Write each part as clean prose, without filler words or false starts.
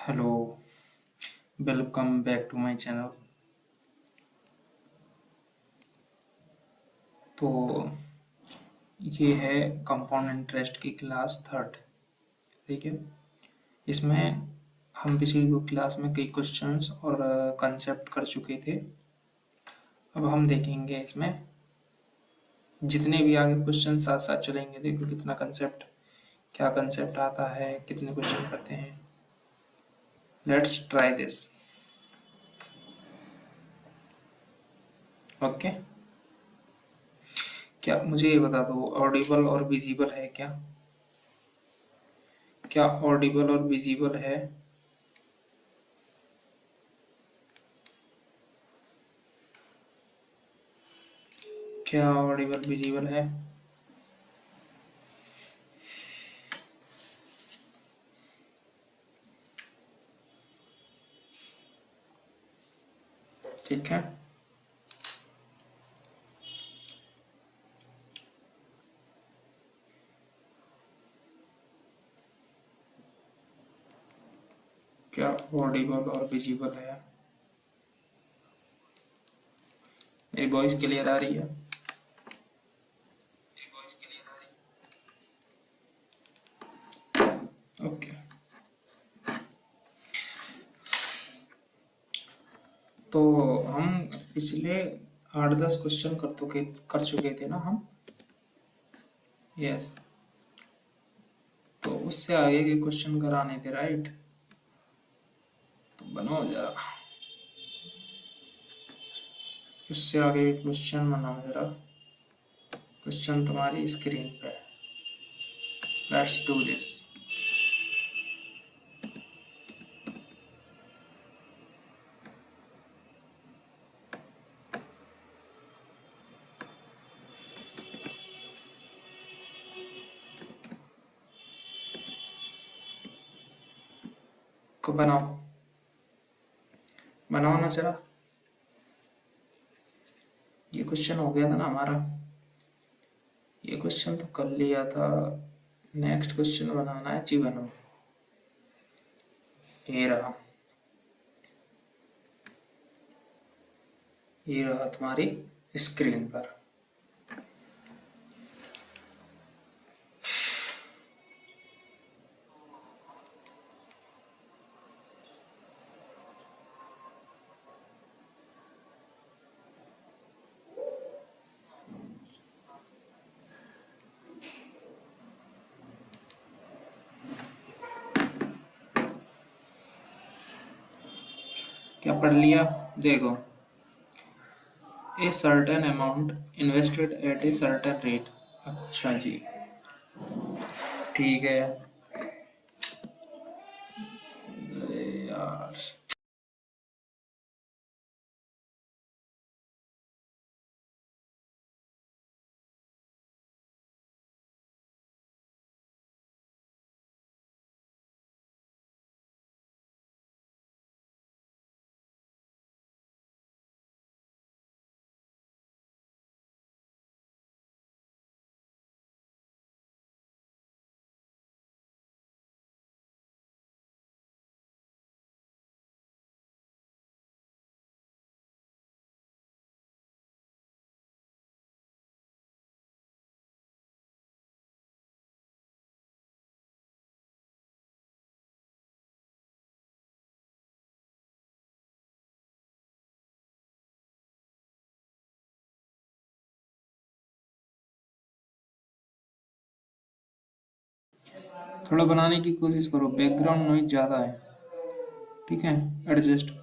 Hello, welcome back to my channel. तो ये है कंपाउंड इंटरेस्ट की क्लास थर्ड। ठीक है। इसमें हम पिछली दो क्लास में कई क्वेश्चंस और कंसेप्ट कर चुके थे। अब हम देखेंगे इसमें जितने भी आगे क्वेश्चन साथ साथ चलेंगे। देखो कितना कंसेप्ट, क्या कंसेप्ट आता है, कितने क्वेश्चन करते हैं। Let's try this. ओके। क्या मुझे ये बता दो, ऑडिबल और विजिबल है क्या? क्या ऑडिबल और विजिबल है? क्या ऑडिबल विजिबल है? ठीक है। क्या ऑडिबल और विजिबल है? मेरी वॉइस क्लियर आ रही है? ओके। तो हम पिछले 8-10 क्वेश्चन कर चुके थे ना हम। यस। तो उससे आगे के क्वेश्चन कराने थे, राइट? तो बनाओ जरा, उससे आगे के क्वेश्चन बनाओ जरा। क्वेश्चन तुम्हारी स्क्रीन पे। Let's do this. को बनाओ, बनाओ ना जरा। ये क्वेश्चन हो गया था ना हमारा। ये क्वेश्चन तो कर लिया था। नेक्स्ट क्वेश्चन बनाना है जी, बनाओ। ये रहा, ये रहा तुम्हारी स्क्रीन पर। क्या पढ़ लिया? देखो, a certain amount invested at a certain rate. अच्छा जी, ठीक है। अरे यार, थोड़ा बनाने की कोशिश करो, बैकग्राउंड नॉइज ज़्यादा है। ठीक है, एडजस्ट।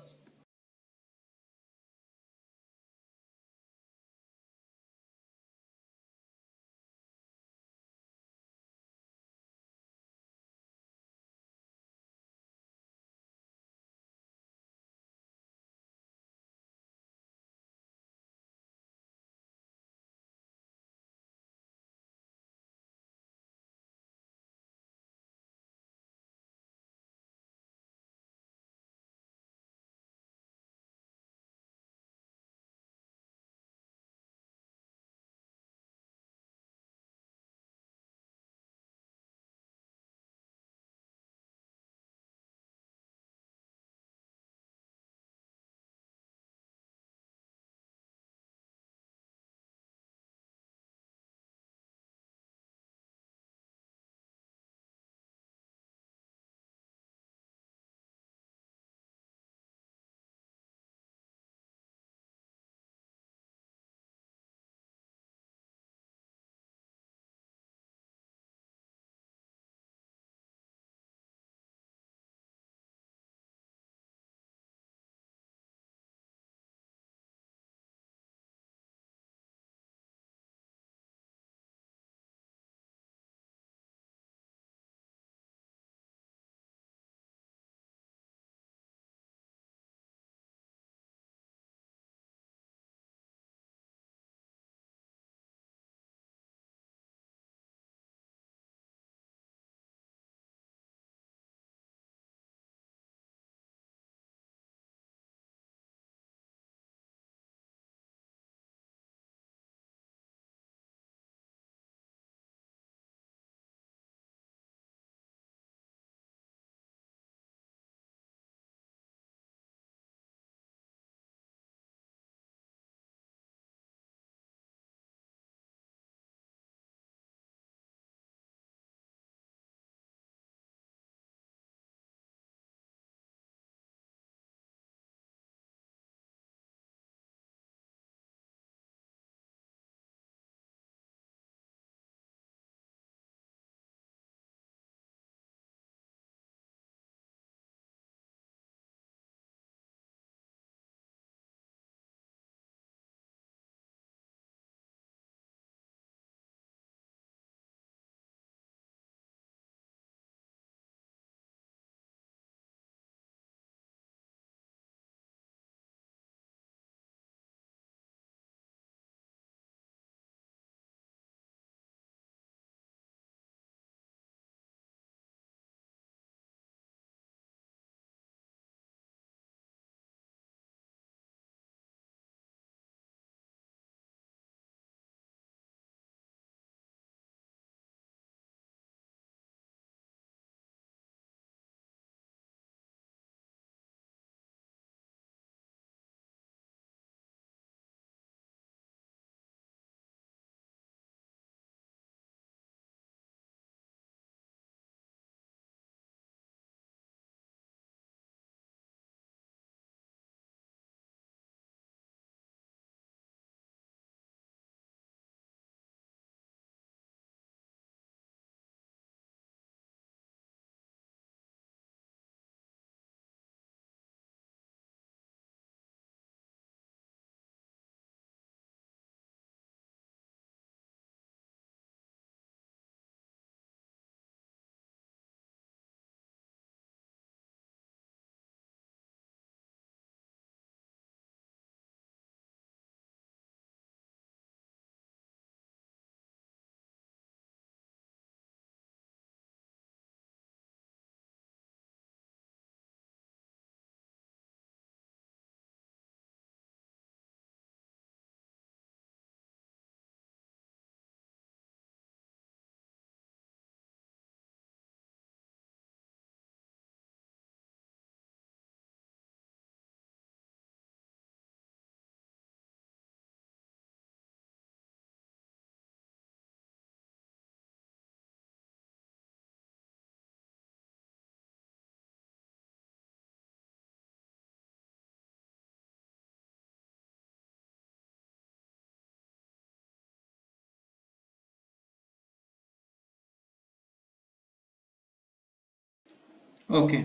ओके,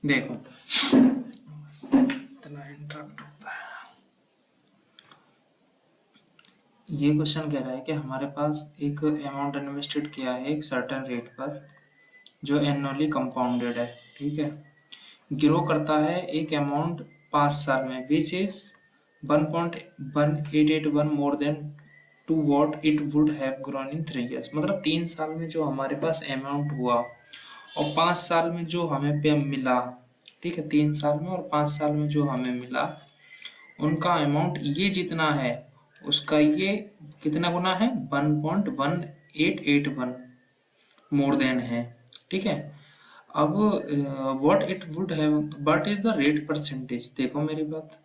देखो इतना इंटरप्ट होता है। ये क्वेश्चन कह रहा है कि हमारे पास एक अमाउंट इन्वेस्टेड किया है एक सर्टेन रेट पर, जो एनुअली कंपाउंडेड है, ठीक है। ग्रो करता है एक अमाउंट 5 साल में, which is 1.1881 more than to what it would have grown in 3 years। मतलब 3 साल में जो हमारे पास अमाउंट हुआ और 5 साल में जो हमें पे मिला, ठीक है, 3 साल में और 5 साल में जो हमें मिला, उनका अमाउंट ये जितना है उसका ये कितना गुना है, 1.1881 मोर देन है, ठीक है। अब what it would have, what is the rate percentage, देखो मेरी बात,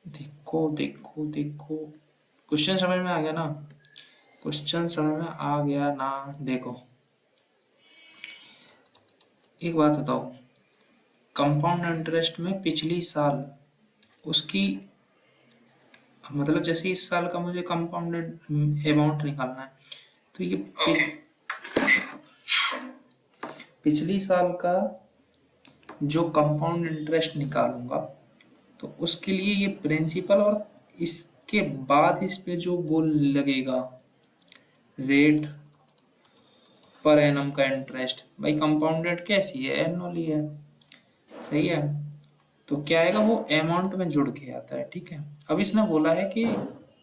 देखो देखो देखो, क्वेश्चन समझ में आ गया ना, क्वेश्चन समझ में आ गया ना। देखो एक बात बताओ, कंपाउंड इंटरेस्ट में पिछली साल उसकी, मतलब जैसे इस साल का मुझे कंपाउंडेड अमाउंट निकालना है, तो ये पिछली साल का जो कंपाउंड इंटरेस्ट निकालूंगा, तो उसके लिए ये प्रिंसिपल और इसके बाद इस पे जो वो लगेगा रेट पर एनम का इंटरेस्ट, भाई कंपाउंडेड कैसी है, एनुअली है, सही है। तो क्या आएगा, वो अमाउंट में जुड़ के आता है, ठीक है। अब इसने बोला है कि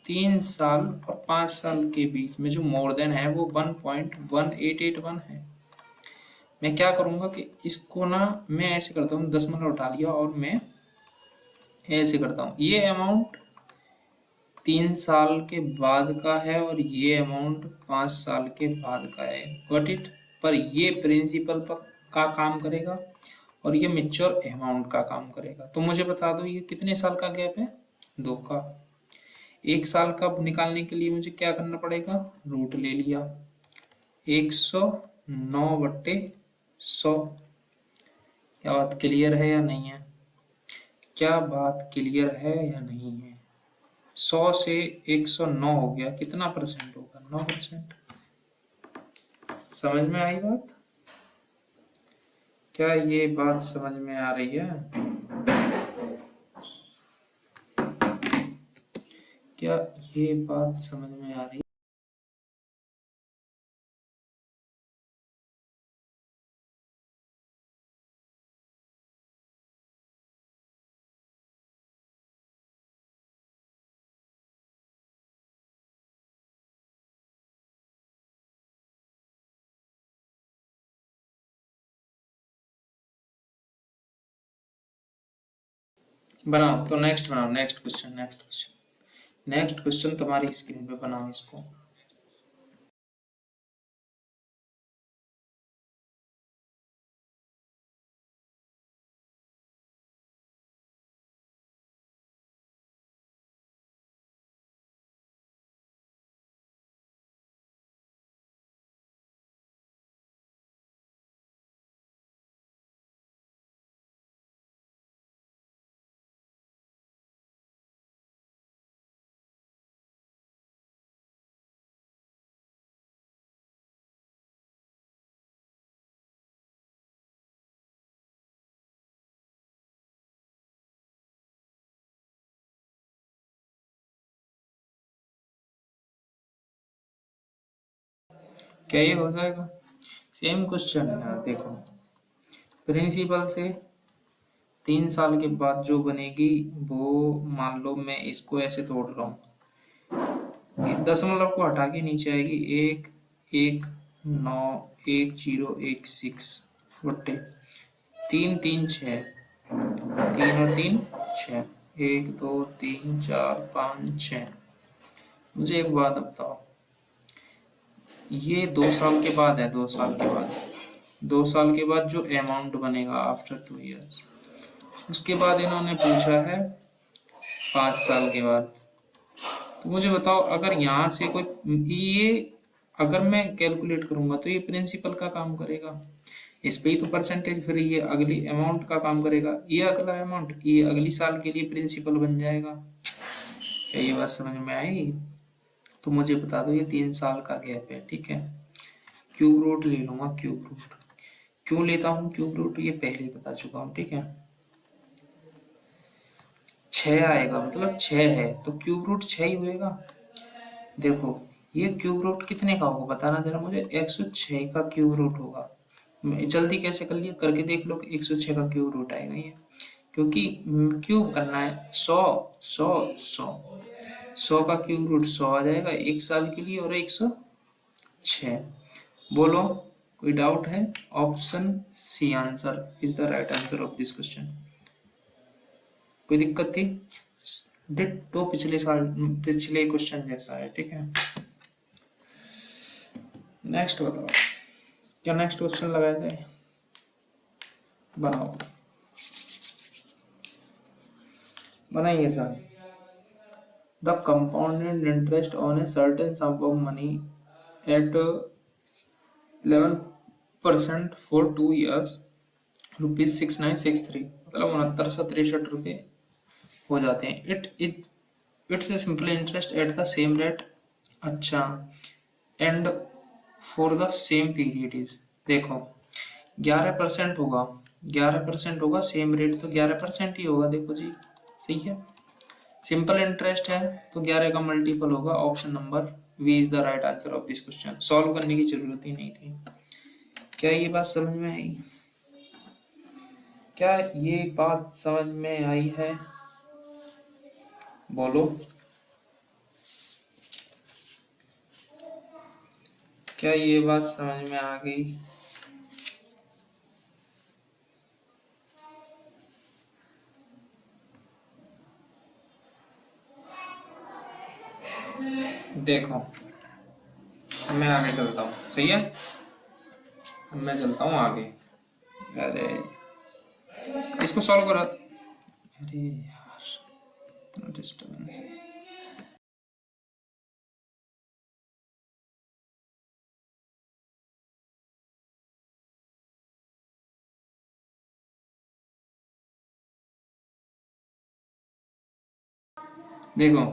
3 साल और 5 साल के बीच में जो मोर देन है वो 1.1881 है। मैं क्या करूंगा कि इसको ना मैं ऐसे करता हूँ, 10 उठा लिया और मैं ऐसे करता हूँ, ये अमाउंट 3 साल के बाद का है और ये अमाउंट 5 साल के बाद का है, गॉट इट। पर ये प्रिंसिपल पर का काम करेगा और ये मेच्योर अमाउंट का काम करेगा। तो मुझे बता दो ये कितने साल का गैप है, 2 का। 1 साल का निकालने के लिए मुझे क्या करना पड़ेगा, रूट ले लिया, 109/100। क्या बात क्लियर है या नहीं है, क्या बात क्लियर है या नहीं है। 100 से 109 हो गया, कितना परसेंट होगा, 9%। समझ में आई बात, क्या ये बात समझ में आ रही है, क्या ये बात समझ में आ रही है। बनाओ तो नेक्स्ट बनाओ, next question, next question, next question तुम्हारी स्क्रीन पे बनाओ इसको। क्या ये हो जाएगा, सेम क्वेश्चन है यार, देखो प्रिंसिपल से 3 साल के बाद जो बनेगी वो, मान लो मैं इसको ऐसे तोड़ रहा हूँ, 10 को हटा के नीचे आएगी 1, 1, 9, 1, 0, 1, 6 बट्टे 3, 3, 6, 3 और 3, 6, 1, 2, 3, 4, 5, 6। मुझे एक बात बताओ, ये 2 साल के बाद है, 2 साल के बाद, 2 साल के बाद जो अमाउंट बनेगा आफ्टर 2 years, उसके बाद इन्होंने पूछा है 5 साल के बाद। तो मुझे बताओ अगर यहाँ से कोई ये, अगर मैं कैलकुलेट करूंगा तो ये प्रिंसिपल का काम करेगा, इस पे ही तो परसेंटेज, फिर ये अगली अमाउंट का काम करेगा, ये अगला अमाउंट ये अगली साल के लिए प्रिंसिपल बन जाएगा। क्या ये बात समझ में आई। तो मुझे बता दो ये 3 साल का गैप है, ठीक है। क्यूब रूट ले लूंगा, क्यूब रूट, क्यों लेता हूँ क्यूब रूट, ये पहले ही बता चुका हूँ, ठीक है। 6 आएगा, मतलब 6 है तो क्यूब रूट 6 ही होएगा। देखो ये क्यूब रूट कितने का होगा बताना जरा मुझे, 106 का क्यूब रूट होगा। जल्दी कैसे कर लिया, करके देख लो कि 106 का क्यूब रूट आएगा ये, क्योंकि क्यूब करना है। 100 100 100 100 का क्यूब रूट 100 आ जाएगा 1 साल के लिए, और 106। बोलो कोई डाउट है? Option C answer is the right answer of this question. कोई दिक्कत थी? डिट्टो पिछले साल, पिछले क्वेश्चन जैसा है, ठीक है। नेक्स्ट बताओ, क्या नेक्स्ट क्वेश्चन लगाया जाए? बनाओ, बनाइए sir. The compounded interest on a certain sum of money at 11% for 2 years, ₹6963, मतलब 6963 हो जाते हैं। It's a simple interest at the same rate. अच्छा, and for the same period is, देखो 11% होगा, 11% होगा, सेम रेट तो 11% ही होगा, देखो जी, सही है। सिंपल इंटरेस्ट है तो 11 का मल्टीपल होगा। Option number B is the right answer of this question. सॉल्व करने की जरूरत ही नहीं थी। क्या ये बात समझ में आई? क्या ये बात समझ में आई है? बोलो, क्या ये बात समझ में आ गई? देखो मैं आगे चलता हूँ, सही है, मैं चलता हूँ आगे। अरे इसको सॉल्व करा, अरे यार इतना डिस्टर्बेंस है। देखो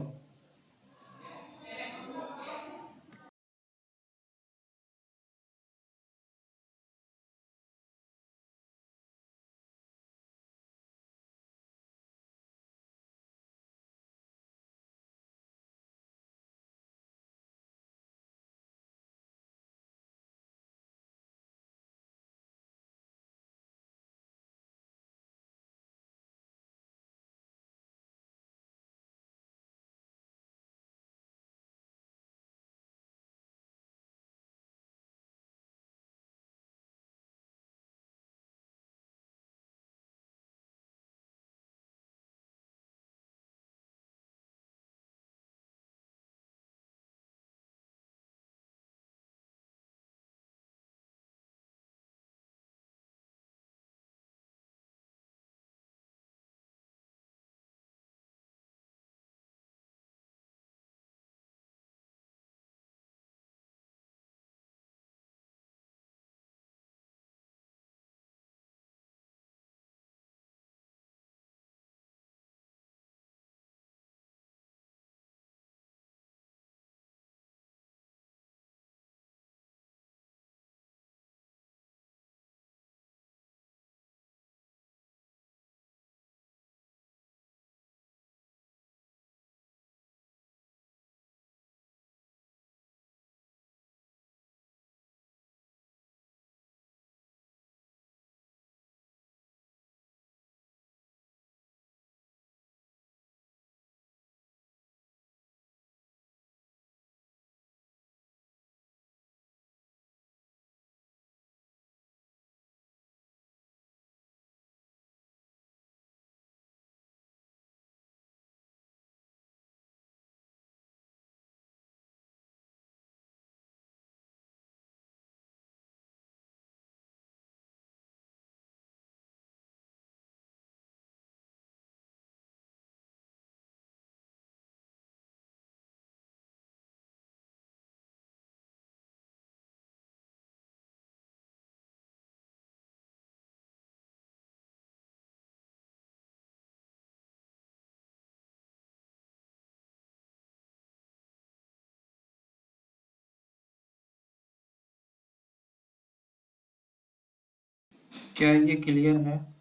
क्या ये क्लियर है?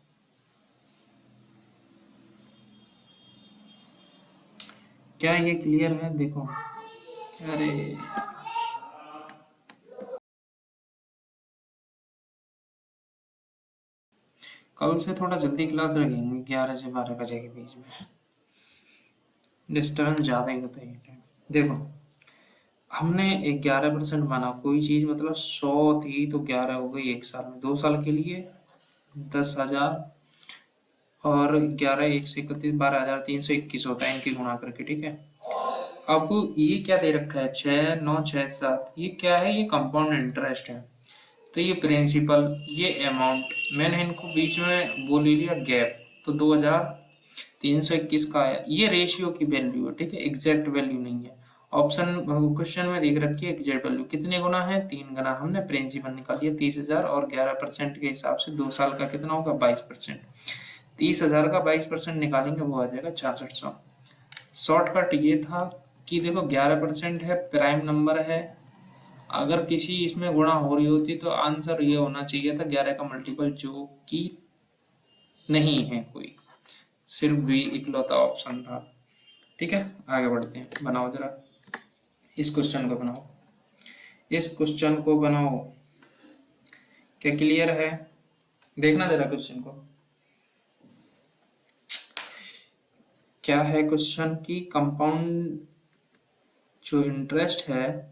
क्या ये क्लियर है? देखो, अरे कल से थोड़ा जल्दी क्लास रखेंगे, 11 से 12 बजे के बीच में। डिस्टर्बेंस ज़्यादा ही होता है ये टाइम। देखो, हमने 11% माना कोई चीज़, मतलब 100 थी तो 11 हो गई एक साल में, 2 साल के लिए 10,000, और 11 131 12,321 होता है इनकी गुणा करके, ठीक है। अब ये क्या दे रखा है, 6 9 6 7, ये क्या है, ये कंपाउंड इंटरेस्ट है। तो ये प्रिंसिपल, ये अमाउंट, मैंने इनको बीच में बोल ही लिया गैप, तो 2,321 का आया। ये रेशियो की वैल्यू है, ठीक है, एग्जैक्ट वैल्यू नहीं है। ऑप्शन क्वेश्चन में देख रखी है एग्जैक्ट वैल्यू, कितने गुना है, 3 गुना। हमने प्रिंसिपल निकाल लिया 30,000, और 11% के हिसाब से 2 साल का कितना होगा, 22%। 30,000 का 22% निकालेंगे, वो आ जाएगा 6600। शॉर्टकट ये था कि देखो 11% है, प्राइम नंबर है, अगर किसी इसमें गुणा हो रही होती तो आंसर ये होना चाहिए था 11 का मल्टीपल, जो कि नहीं है कोई, सिर्फ बी इकलौता ऑप्शन था। ठीक है, आगे बढ़ते हैं। बनाओ जरा, इस क्वेश्चन को बनाओ, इस क्वेश्चन को बनाओ। क्या क्लियर है? देखना जरा क्वेश्चन को, क्या है क्वेश्चन की, कंपाउंड जो इंटरेस्ट है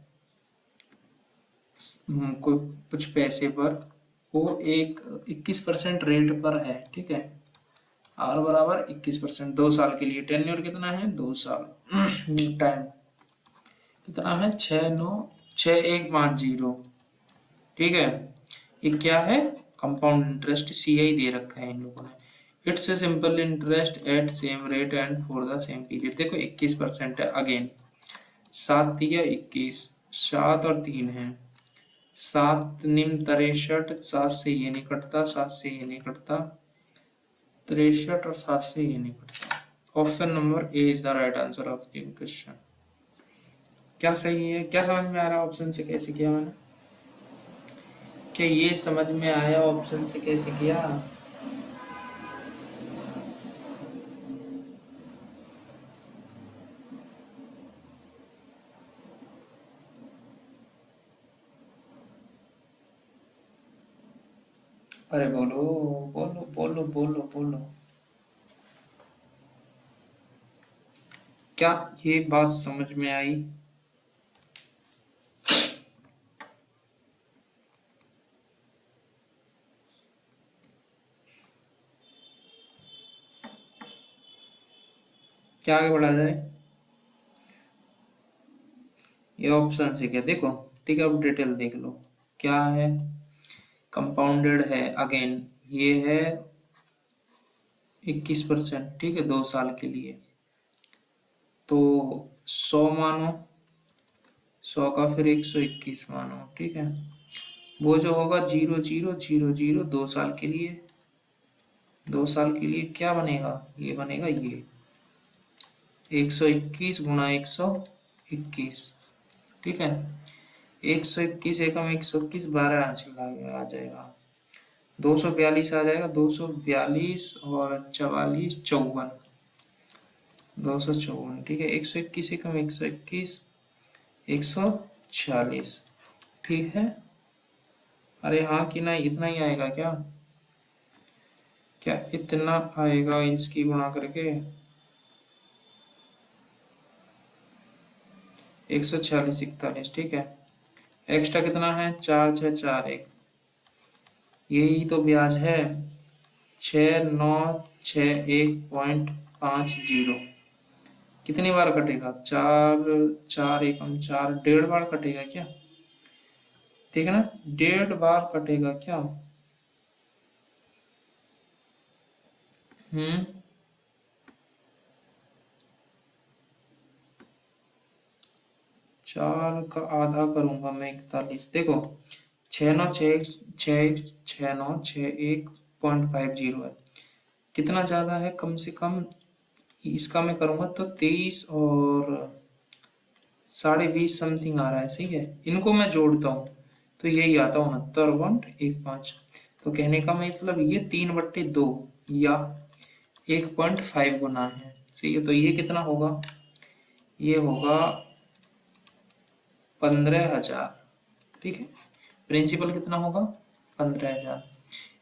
कोई कुछ पैसे पर, वो एक 21% रेट पर है, ठीक है। आर बराबर 21%, 2 साल के लिए। टेन्योर कितना है, 2 साल। टाइम कितना है, 6,9,6,1,5,0। ठीक है, ये क्या है, कंपाउंड इंटरेस्ट, CI दे रखा है इन लोगों ने। It's a simple interest eight same rate and for the same period. देखो 21% है, अगेन 7 दिया 21, 7 और 3 है, 7 निम 63, 7 से ये नहीं कटता, 7 से ये नहीं कटता, 63 और 7 से ये नहीं कटता। Option number A is the right answer of the question. क्या सही है? क्या समझ में आ रहा है ऑप्शन से कैसे किया मैंने? क्या ये समझ में आया ऑप्शन से कैसे किया? अरे बोलो बोलो बोलो बोलो बोलो, क्या ये बात समझ में आई? क्या आगे बढ़ा जाए? ये ऑप्शन से क्या, देखो ठीक है, अब डिटेल देख लो। क्या है, कंपाउंडेड है, अगेन ये है 21%, ठीक है, 2 साल के लिए। तो 100 मानो, 100 का फिर 121 मानो, ठीक है। वो जो होगा 0,0,0,0, 2 साल के लिए, 2 साल के लिए क्या बनेगा, ये बनेगा ये 121 गुणा 121, ठीक है। 121 एकम 121, 12 आंसर आ जाएगा, 242 आ जाएगा, 242 और 44 54, 254, ठीक है। 121 एकम 121, 146, ठीक है। अरे हाँ कि नहीं, इतना ही आएगा क्या? क्या इतना आएगा इसकी गुणा करके? 146 41, ठीक है। एक्स्ट्रा कितना है, 4 6 4 1, यही तो ब्याज है, 6,9,6,1,50। कितनी बार कटेगा, 4 4 एकम 4, 1.5 बार कटेगा क्या? ठीक है ना, 1.5 बार कटेगा क्या? हम्म, 4 का आधा करूंगा मैं 41, देखो 6,9,6,1,6,9,6,1,50 है, कितना ज्यादा है, कम से कम इसका मैं करूंगा तो 23 और 20.5 समथिंग आ रहा है, सही है। इनको मैं जोड़ता हूँ तो यही आता है 69.15। तो कहने का मतलब ये 3/2 या 1.5 गुना है। सही है, तो ये कितना होगा, ये होगा 15,000। ठीक है, प्रिंसिपल कितना होगा 15,000।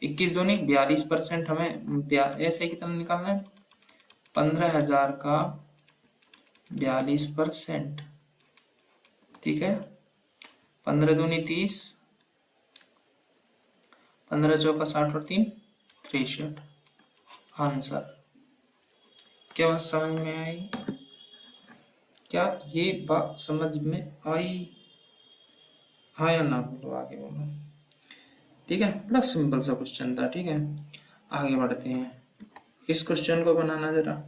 21 दूनी 42%, हमें ऐसे कितना निकालना है, 15,000 का 42%। ठीक है, 15 दूनी 30, 15 चौका 60 और 3 63। आंसर। क्या बात समझ में आई? क्या ये बात समझ में आई? हाँ या ना बोलो, आगे बोलो। ठीक है, बड़ा सिंपल सा क्वेश्चन था। ठीक है, आगे बढ़ते हैं। इस क्वेश्चन को बनाना जरा,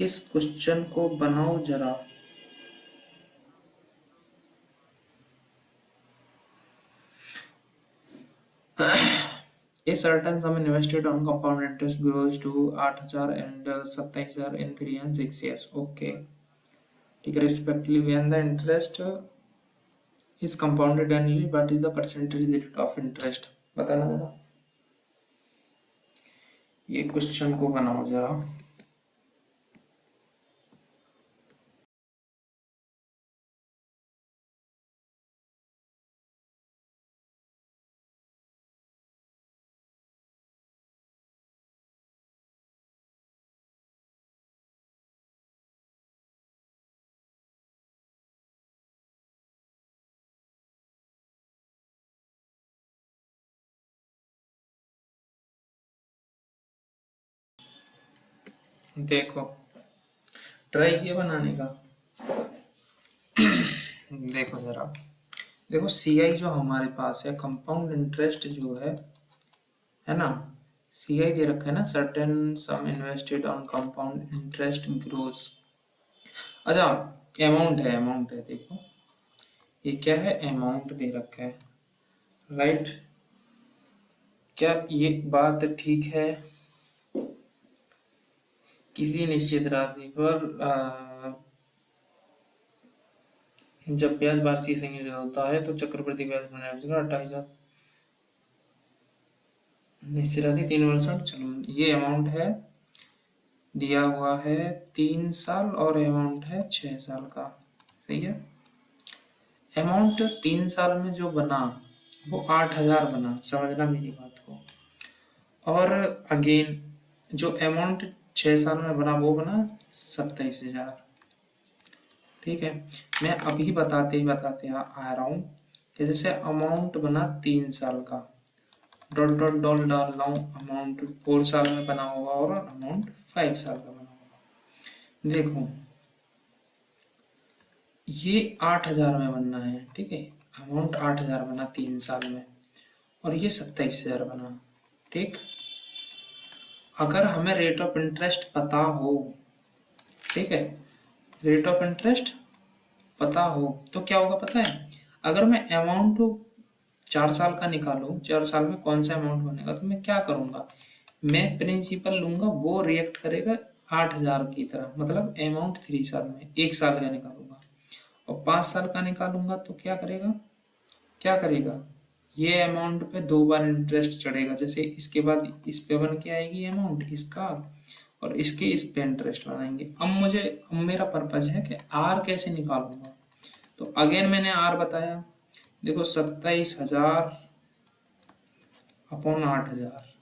इस क्वेश्चन को बनाओ जरा। A certain sum invested on compound interest grows to 8,000 and 27,000 in 3 and 6 years. Okay. ठीक है, respectively when the interest is compounded annually, what is the percentage rate of interest? बताना जरा, ये क्वेश्चन को बनाओ जरा। देखो, ट्राई किया बनाने का। देखो जरा, देखो सीआई जो हमारे पास है, कंपाउंड इंटरेस्ट जो है ना, सीआई दे रखा है ना, certain sum invested on compound interest grows. अच्छा, अमाउंट है देखो, ये क्या है, अमाउंट दे रखा है, राइट। क्या ये बात ठीक है? किसी निश्चित राशि पर जब ब्याज वार्षिक संयोजन होता है तो चक्रवृद्धि ब्याज 28,000 निश्चित राशि 3%। चलो, ये अमाउंट है, दिया हुआ है 3 साल और अमाउंट है 6 साल का। सही है, अमाउंट 3 साल में जो बना वो 8,000 बना, समझना मेरी बात को। और अगेन जो अमाउंट 6 साल में बना वो बना 27,000। ठीक है, मैं अभी बताते आ रहा हूँ कि जैसे अमाउंट बना 3 साल का, डॉट डॉट डॉट डाल रहा हूँ, अमाउंट 4 साल में बना होगा और अमाउंट 5 साल का बना होगा। देखो, ये 8,000 में बनना है। ठीक है, अमाउंट 8,000 बना 3 साल में और ये 27,000 बना। ठीक, अगर हमें रेट ऑफ इंटरेस्ट पता हो, ठीक है, रेट ऑफ इंटरेस्ट पता हो तो क्या होगा पता है, अगर मैं अमाउंट 4 साल का निकालूं, 4 साल में कौन सा अमाउंट बनेगा, तो मैं क्या करूंगा, मैं प्रिंसिपल लूंगा, वो रिएक्ट करेगा 8,000 की तरह, मतलब अमाउंट 3 साल में 1 साल का निकालूंगा, और 5 साल का निकालूंगा तो क्या करेगा, क्या करेगा, ये अमाउंट पे 2 बार इंटरेस्ट चढ़ेगा। जैसे इसके बाद इस पे बन के आएगी अमाउंट इसका, और इसके इस पे इंटरेस्ट बनाएंगे। अब मेरा पर्पज है कि आर कैसे निकालूंगा, तो अगेन मैंने आर बताया, देखो 27,000 अपॉन 8,000।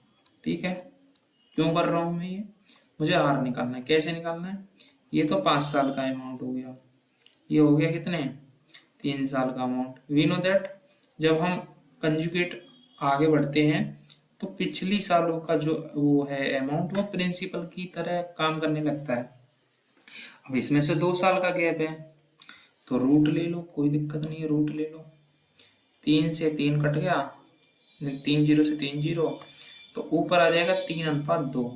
ठीक है, क्यों कर रहा हूं मैं ये, मुझे आर निकालना है। कैसे निकालना है, ये तो 5 साल का अमाउंट हो गया, ये हो गया कितने, 3 साल का अमाउंट। वी नो दैट जब हम कंजुगेट आगे बढ़ते हैं तो पिछली सालों का जो वो है अमाउंट, वो प्रिंसिपल की तरह काम करने लगता है। अब इसमें से 2 साल का गैप है तो रूट ले लो, कोई दिक्कत नहीं है, रूट ले लो। 3 से 3 कट गया, 3 जीरो से 3 जीरो, तो ऊपर आ जाएगा 3:2।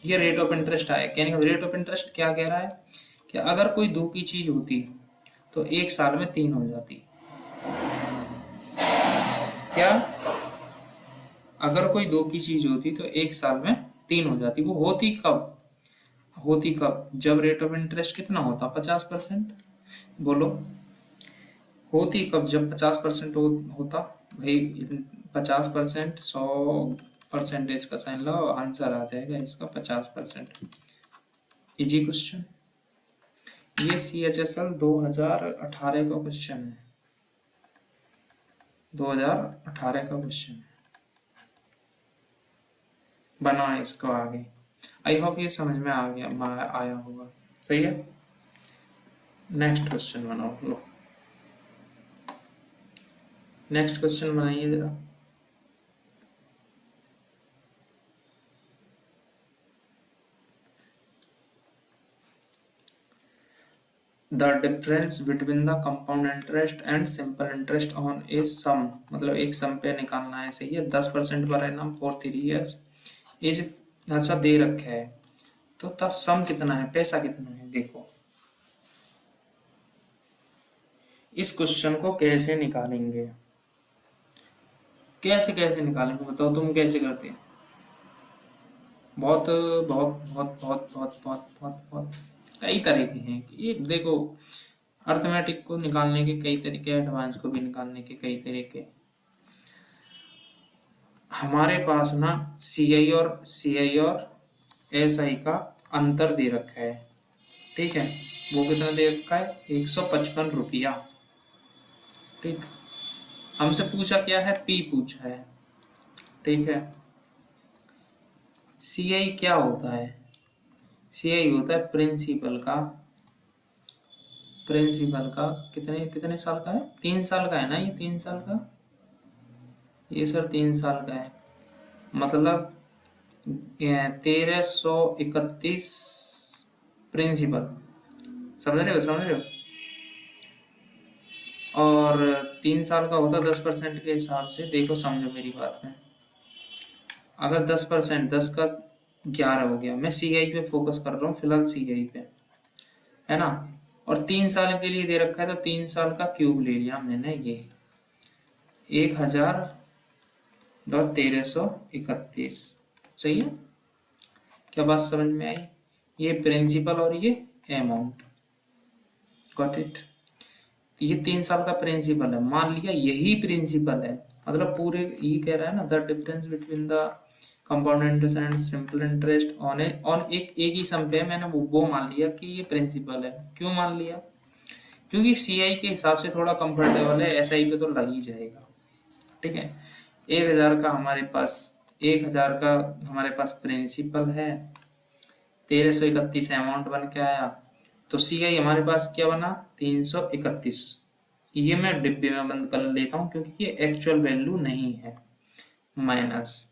ये रेट ऑफ इंटरेस्ट आया। कहने का रेट ऑफ इंटरेस्ट क्या कह रहा है कि अगर कोई 2 की चीज होती तो 1 साल में 3 हो जाती। क्या, अगर कोई 2 की चीज होती तो 1 साल में 3 हो जाती। वो होती कब, जब रेट ऑफ इंटरेस्ट कितना होता, 50%। बोलो, होती कब, जब 50% होता। भाई 50%, 100% का साइन लगाओ, आंसर आ जाएगा इसका 50%। Easy question. ये CHSL 2018 का क्वेश्चन है, 2018 का क्वेश्चन है। बनाओ इसको आगे। आई होप ये समझ में आ गया, आया होगा। सही है। नेक्स्ट क्वेश्चन बनाओ। लो नेक्स्ट क्वेश्चन बनाइए जरा। The difference between the compound interest and simple interest on a sum, मतलब एक सम पे निकालना है। सही है। 10% per annum for 3 years is, अच्छा दे रखा है, तो द सम कितना है, पैसा कितना है। देखो इस क्वेश्चन को कैसे निकालेंगे, कैसे कैसे निकालेंगे बताओ, तुम कैसे करते हैं। बहुत बहुत बहुत बहुत बहुत बहुत बहुत बहुत कई तरीके हैं। ये देखो, अर्थमेटिक को निकालने के कई तरीके, एडवांस को भी निकालने के कई तरीके। हमारे पास ना CI और SI का अंतर दे रखा है। ठीक है, वो कितना दे रखा है, 155 रुपया। ठीक, हमसे पूछा क्या है, P पूछा है। ठीक है, CI क्या होता है, CI होता है प्रिंसिपल का कितने कितने साल का है, 3 साल का है ना, ये 3 साल का, ये सर 3 साल का है। मतलब 1331 प्रिंसिपल, समझ रहे हो। और 3 साल का होता 10% के हिसाब से। देखो समझो मेरी बात में, अगर 10%, 10 का 11 हो गया। मैं CI पे फोकस कर रहा हूँ फिलहाल, CI पे, है ना। और 3 साल के लिए दे रखा है, तो 3 साल का क्यूब ले लिया मैंने, ये 1000.1331। सही है। क्या बात समझ में आई। ये प्रिंसिपल और ये अमाउंट, गॉट इट। ये 3 साल का प्रिंसिपल है, मान लिया यही प्रिंसिपल है, मतलब पूरे ये कह रहा है ना, the difference between the compound interest and simple interest on एक ही सम पे है। मैंने वो मान लिया कि ये प्रिंसिपल है। क्यों मान लिया, क्योंकि CI के हिसाब से थोड़ा कंफर्टेबल है, SI पे तो लग ही जाएगा। ठीक है, 1000 का हमारे पास, 1000 का हमारे पास प्रिंसिपल है, 1331 अमाउंट बन के आया, तो CI हमारे पास क्या बना, 331। ये मैं डिब्बे में बंद कर लेता हूँ क्योंकि ये एक्चुअल वैल्यू नहीं है। माइनस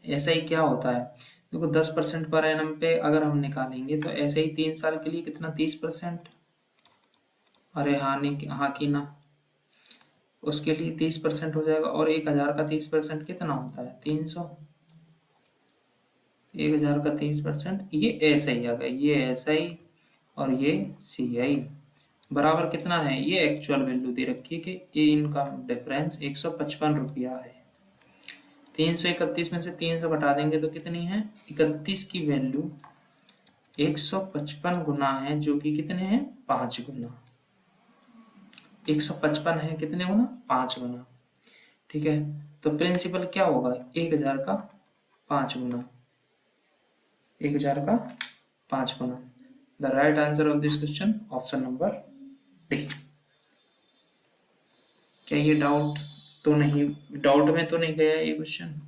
ऐसा ही क्या होता है, देखो 10% पर एनम पे अगर हम निकालेंगे तो ऐसे ही 3 साल के लिए कितना, 30%। अरे हाँ नहीं, हाँ की ना, उसके लिए 30% हो जाएगा। और 1000 का 30% कितना होता है, 300। 1000 का 30%, ये ऐसा ही आ गया, ये ऐसा ही और ये CI बराबर कितना है, ये एक्चुअल वैल्यू दे रखी है कि ये इनका डिफरेंस 155 रुपया है। 331 में से 300 घटा देंगे तो कितनी है, 31 की वैल्यू 155 गुना है, जो कि कितने हैं, 5 गुना। 155 है कितने गुना, 5 गुना। ठीक है, तो प्रिंसिपल क्या होगा, 1000 का 5 गुना, 1000 का 5 गुना। The right answer of this question option number D. क्या ये डाउट तो नहीं, डाउट में तो नहीं गया ये क्वेश्चन,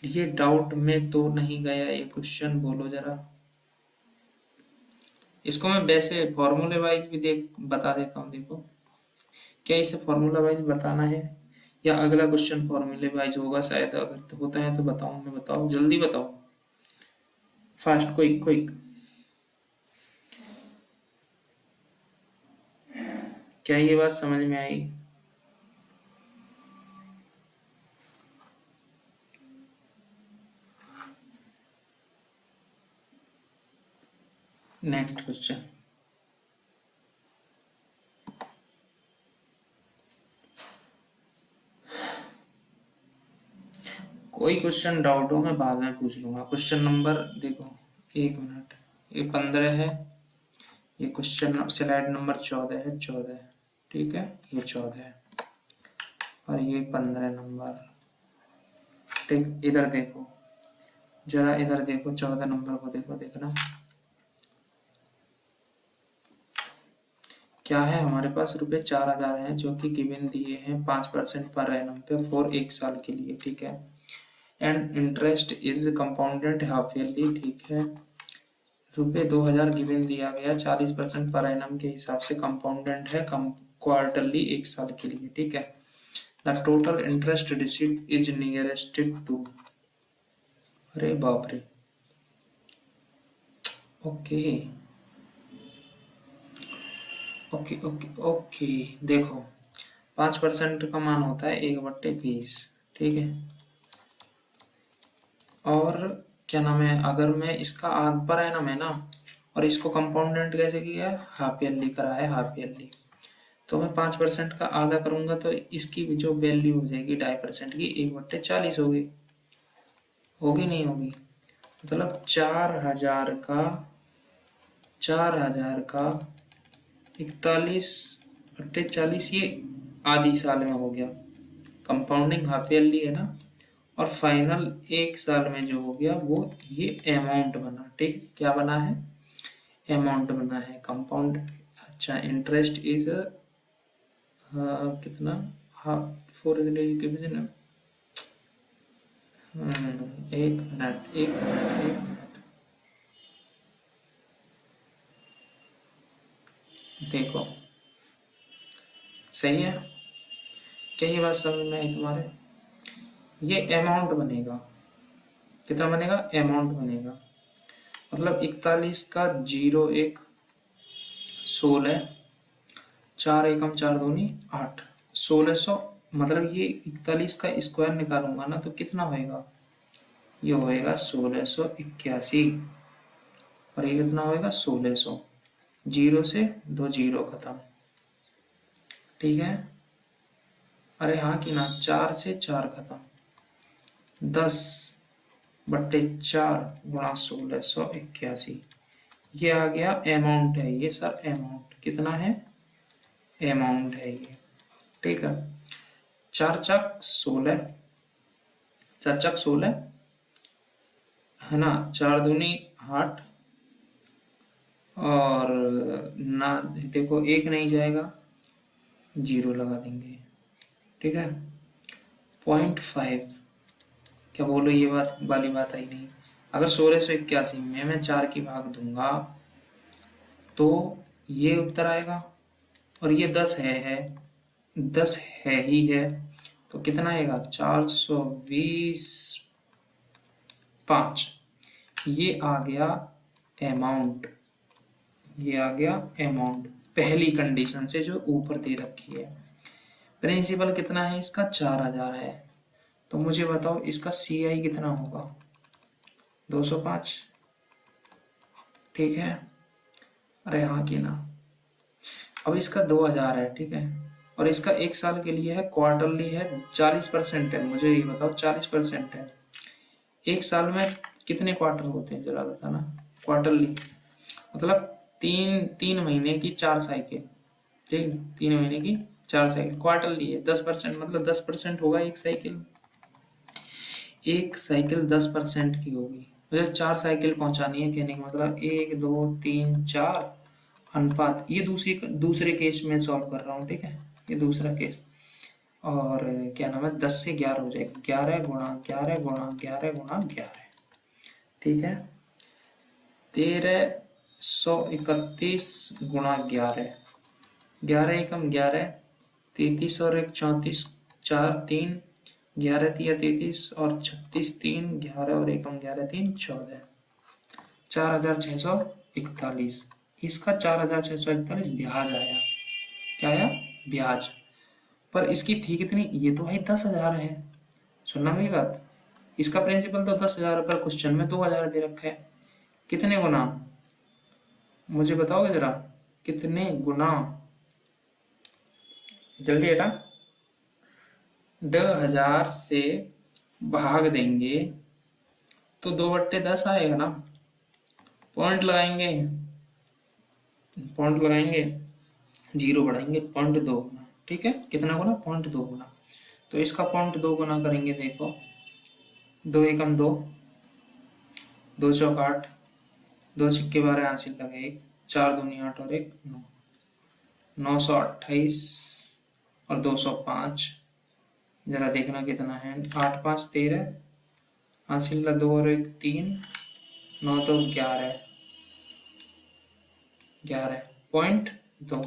ये डाउट में तो नहीं गया ये क्वेश्चन, बोलो जरा। इसको मैं वैसे फॉर्मूले वाइज भी बता देता हूँ। देखो, क्या इसे फॉर्मूला वाइज बताना है या अगला क्वेश्चन फॉर्मूले वाइज होगा शायद, अगर तो होता है तो बताऊँ मैं, बताओ जल्दी बताओ, फास्ट, क्विक क्विक। क्या ये बात समझ में आई। नेक्स्ट क्वेश्चन, कोई क्वेश्चन डाउट हो मैं बाद में पूछ लूंगा। क्वेश्चन नंबर देखो, 1 मिनट, ये 15 है, ये क्वेश्चन स्लाइड नंबर 14 है, 14। ठीक है, ये 14 है। और ये 15 नंबर। ठीक, इधर देखो, जरा इधर देखो, 14 नंबर को देखो, देखना क्या है। हमारे पास रुपए 4,000 हैं जो कि गिवन दिए हैं 5% पर एनम पे फॉर 1 साल के लिए। ठीक है, and interest is compounded half yearly. ठीक है, रुपए 2,000 गिवन दिया गया 40% पर एनम के हिसाब से कंपाउंडेड है क्वार्टरली 1 साल के लिए। ठीक है, the total interest received is nearest to, अरे बाप रे, ओके ओके ओके ओके। देखो 5% का मान होता है 1/20। ठीक है, और क्या नाम है, अगर मैं इसका आध पर एनम है ना, और इसको कंपाउंडेंट कैसे किया है, हाफ ईयरली करा है, हाफ ईयरली। तो मैं 5% का आधा करूंगा तो इसकी जो वैल्यू हो जाएगी 2.5% की, 1/40 होगी, होगी नहीं होगी। मतलब 4,000 का 41/40, ये आधी साल में हो गया। कंपाउंडिंग हाफ ईयरली है ना, और फाइनल 1 साल में जो हो गया वो ये अमाउंट बना। ठीक, क्या बना है, अमाउंट बना है कंपाउंड। अच्छा, इंटरेस्ट इज कितना, हाफ फोर डिवीजन, एक मिनट एक मिनट एक मिनट, देखो सही है क्या, ये बात समझ में आई तुम्हारे। ये अमाउंट बनेगा, कितना बनेगा, अमाउंट बनेगा। मतलब 41 का 0 1 16, 4 एकम 4 दूनी 8, 1600। मतलब ये 41 का स्क्वायर निकालूंगा ना तो कितना होएगा, ये होएगा 1681। और ये कितना होएगा 1600, 0 से 2 जीरो खत्म। ठीक है, अरे हाँ कि ना, 4 से 4 खत्म, 10/4 गुणा 1681। ये आ गया अमाउंट है ये सर, अमाउंट कितना है, अमाउंट है ये। ठीक है, 4 चक 16, 4 चक 16 है ना, 4 दूनी 8, और ना देखो एक नहीं जाएगा, जीरो लगा देंगे। ठीक है, 0.5, क्या बोलो, ये बात वाली बात आई नहीं। अगर 1681 में मैं 4 की भाग दूंगा तो ये उत्तर आएगा, और ये 10 है ही है, तो कितना आएगा, 420/5। ये आ गया अमाउंट, ये आ गया अमाउंट पहली कंडीशन से जो ऊपर दे रखी है। प्रिंसिपल कितना है इसका, 4,000 है, तो मुझे बताओ इसका CI कितना होगा, 205। ठीक है, अरे हाँ कि ना। अब इसका 2,000 है, ठीक है, और इसका 1 साल के लिए है, क्वार्टरली है, 40% है। मुझे ये बताओ 40% है, 1 साल में कितने क्वार्टर होते हैं जरा बताना, क्वार्टरली मतलब 3 महीने की 4 साइकिल। ठीक, 3 महीने की 4 साइकिल, क्वार्टरली है, 10%, मतलब 10% होगा एक साइकिल, एक साइकिल 10% की होगी। मुझे 4 साइकिल पहुंचानी है, कहने का मतलब 1 2 3 4 अनुपात। ये दूसरे केस में सॉल्व कर रहा हूँ। ठीक है, ये दूसरा केस, और क्या नाम है, 10 से 11 हो जाएगा, 11 गुणा 11 गुणा 11 गुणा 11। ठीक है, 1331 गुणा 11, 11 एकम 11, 33 और 1 34, 4 3, 11 तिया 33 और 36 3, 11 और एकम 11 3 14, 4,641। इसका 4,641 ब्याज आया, क्या आया, ब्याज। पर इसकी थी कितनी, ये तो भाई 10,000 है, सुनना मेरी बात। इसका प्रिंसिपल तो 10,000 पर क्वेश्चन में 2,000 दे रखा है, कितने गुना, मुझे बताओगे जरा, कितने गुना, जल्दी बेटा। 2,000 से भाग देंगे तो 2/10 आएगा ना, पॉइंट लगाएंगे, जीरो बढ़ाएंगे, 0.2 गुना। ठीक है, कितना गुना, 0.2 गुना। तो इसका पॉइंट 2 गुना करेंगे। देखो 2 एकम 2, 2 चौक 8, 2 छिक्के 12, हासिल लगे 1, 4 दूनी 8 और 1 9, 928 और 205। जरा देखना कितना है। 8 5 13, हासिल ला 2 और 1 3, 9 तो 11, 11.2।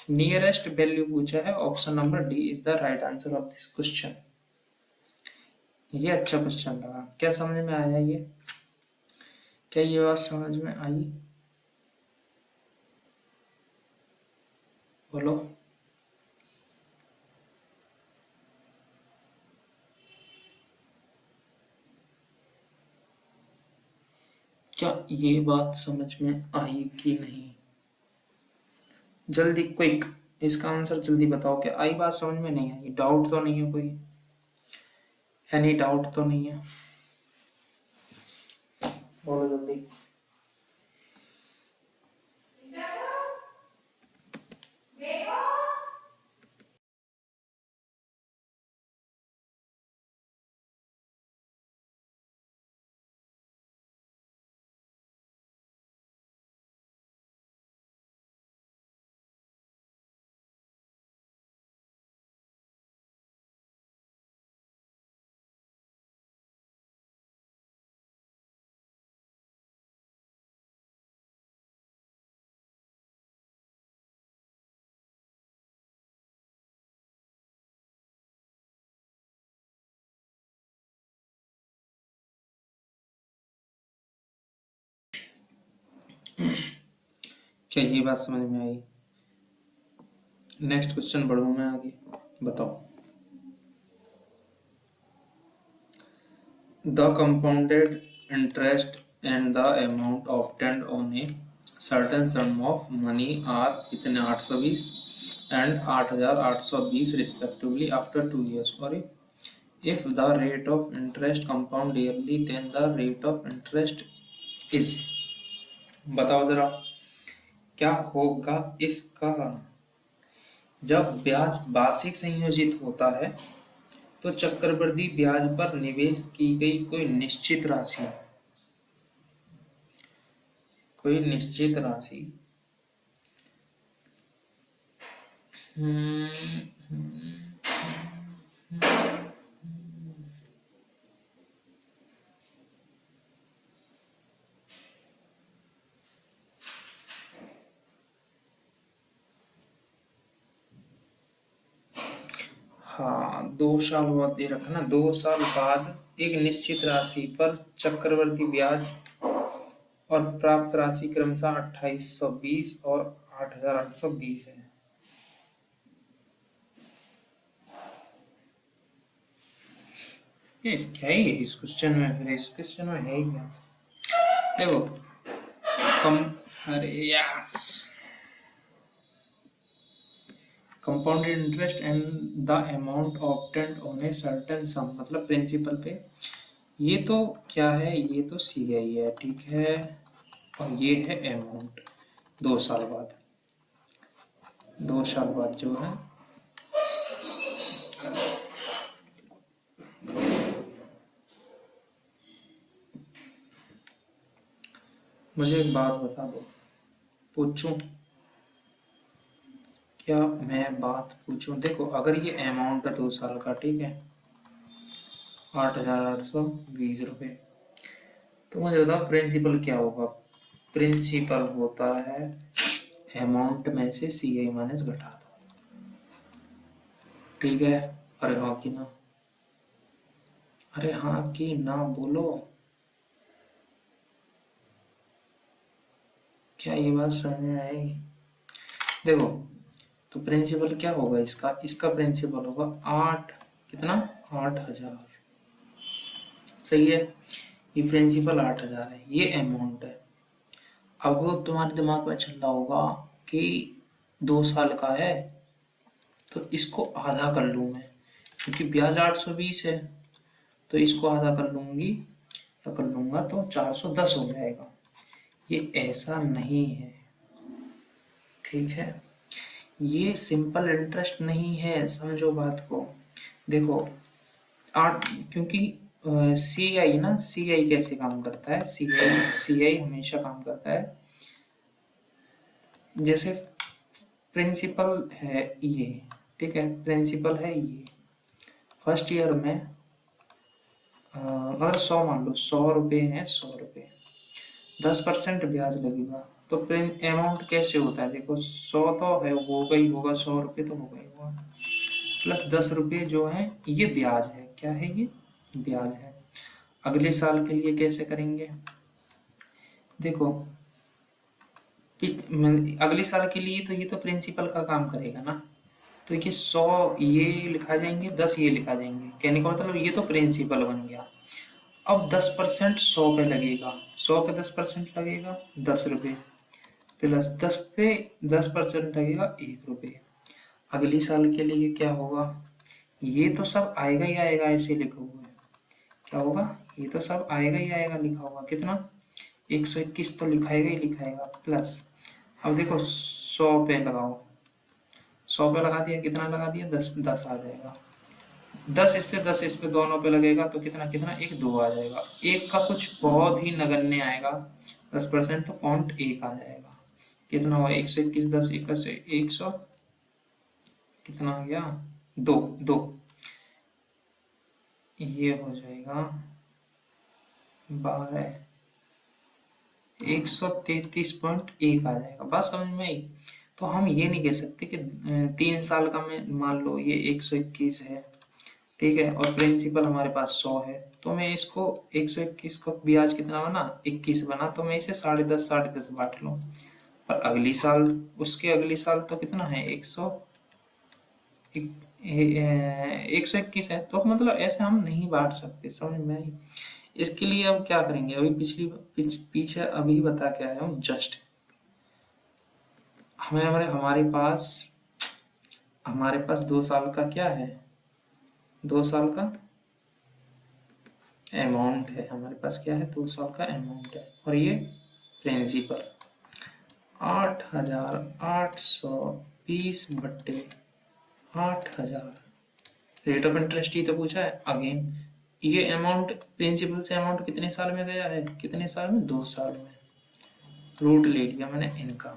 नियरेस्ट वैल्यू पूछा है, option number D is the right answer of this question. ये अच्छा क्वेश्चन लगा। क्या समझ में आया ये? क्या ये बात समझ में आई? बोलो। क्या ये बात समझ में आई कि नहीं? जल्दी क्विक इसका आंसर जल्दी बताओ। क्या आई बात समझ में नहीं आई? डाउट तो नहीं है कोई? एनी डाउट तो नहीं है? बोलो जल्दी। क्या ये बात समझ में आई? नेक्स्ट क्वेश्चन बढ़ूं मैं आगे, बताओ। The compounded interest and the amount obtained on a certain sum of money are इतने 820 and 8820 respectively after 2 years। और if the rate of interest compound yearly then the rate of interest is। बताओ जरा क्या होगा इसका? जब ब्याज वार्षिक संयोजित होता है तो चक्रवृद्धि ब्याज पर निवेश की गई कोई निश्चित राशि, कोई निश्चित राशि हाँ 2 साल बाद दे रखा ना। 2 साल बाद एक निश्चित राशि पर चक्रवृद्धि ब्याज और प्राप्त राशि क्रमशः 2820 और 8820 है। ये क्या ही है इस क्वेश्चन में? फिर इस क्वेश्चन में है क्या? देखो कम, अरे यार, compounded interest and the amount obtained on a certain सम, मतलब प्रिंसिपल पे। ये तो क्या है? ये तो CI है, ठीक है। और ये है अमाउंट। 2 साल बाद, 2 साल बाद जो है मुझे एक बात बता दो, पूछूं? क्या मैं बात पूछूं? देखो अगर ये अमाउंट है 2 साल का, ठीक है, 8820 रुपये, तो मुझे बताओ प्रिंसिपल क्या होगा? प्रिंसिपल होता है अमाउंट में से CI माइनस घटा दो, ठीक है। अरे हाँ कि ना? अरे हाँ कि ना बोलो। क्या ये बात समझ में आएगी? देखो तो प्रिंसिपल क्या होगा इसका? इसका प्रिंसिपल होगा 8, कितना? 8000, सही है। ये प्रिंसिपल 8000 है, ये अमाउंट है। अब वो तुम्हारे दिमाग में चल रहा होगा कि 2 साल का है तो इसको आधा कर लूँ मैं, क्योंकि ब्याज 820 है, तो इसको आधा कर लूंगी या कर लूंगा तो 410 हो जाएगा। ये ऐसा नहीं है, ठीक है। ये सिंपल इंटरेस्ट नहीं है, समझो बात को। देखो आठ, क्योंकि सी आई ना, सी आई कैसे काम करता है, सी आई हमेशा काम करता है जैसे प्रिंसिपल है ये, ठीक है, प्रिंसिपल है ये, फर्स्ट ईयर में अगर 100 मान लो, 100 रुपये हैं, 100 रुपये, 10% ब्याज लगेगा, तो प्रिंट अमाउंट कैसे होता है, देखो 100 तो है, होगा ही होगा, 100 रुपये तो होगा ही होगा, प्लस 10 रुपये जो है ये ब्याज है, क्या है ये, ब्याज है। अगले साल के लिए कैसे करेंगे, देखो अगले साल के लिए तो ये तो प्रिंसिपल का काम करेगा ना, तो ये 100 ये लिखा जाएंगे, 10 ये लिखा जाएंगे, कहने का मतलब ये तो प्रिंसिपल बन गया। अब 10% 100 पे लगेगा, 100 पे 10% लगेगा 10 रुपये, प्लस 10 पे 10% लगेगा 1 रुपये। अगली साल के लिए क्या होगा, ये तो सब आएगा ही आएगा, ऐसे लिखा हुआ है, क्या होगा, ये तो सब आएगा ही आएगा, लिखा होगा कितना, 121 तो लिखाएगा ही लिखाएगा, प्लस अब देखो 100 पे लगाओ, 100 पे लगा दिया, कितना लगा दिया, 10 10 आ जाएगा, 10 इस पे 10 इस पे दोनों पे लगेगा तो कितना कितना, एक 2 आ जाएगा, एक का कुछ बहुत ही नगण्य आएगा, 10% तो 0.1 आ जाएगा, कितना हुआ, 121 10 1 से 100, कितना आ गया, 2 2, ये हो जाएगा 12, 133.1 आ जाएगा, बस समझ में आई। तो हम ये नहीं कह सकते कि 3 साल का में मान लो ये 121 है, ठीक है, और प्रिंसिपल हमारे पास 100 है, तो मैं इसको 121 का ब्याज कितना बना, 21 बना, तो मैं इसे 10.5 बांट लूँ, पर अगली साल, उसके अगली साल तो कितना है, 121 है, तो मतलब ऐसे हम नहीं बांट सकते, समझ में आई। इसके लिए अब क्या करेंगे, अभी पीछे अभी बता के आया हूँ जस्ट, हमारे पास 2 साल का क्या है, 2 साल का अमाउंट है, हमारे पास क्या है, 2 साल का अमाउंट है, और ये प्रिंसिपल 8,820/8000, रेट ऑफ इंटरेस्ट ही तो पूछा है अगेन, ये अमाउंट प्रिंसिपल से अमाउंट कितने साल में गया है, कितने साल में, 2 साल में, रूट ले लिया मैंने इनका,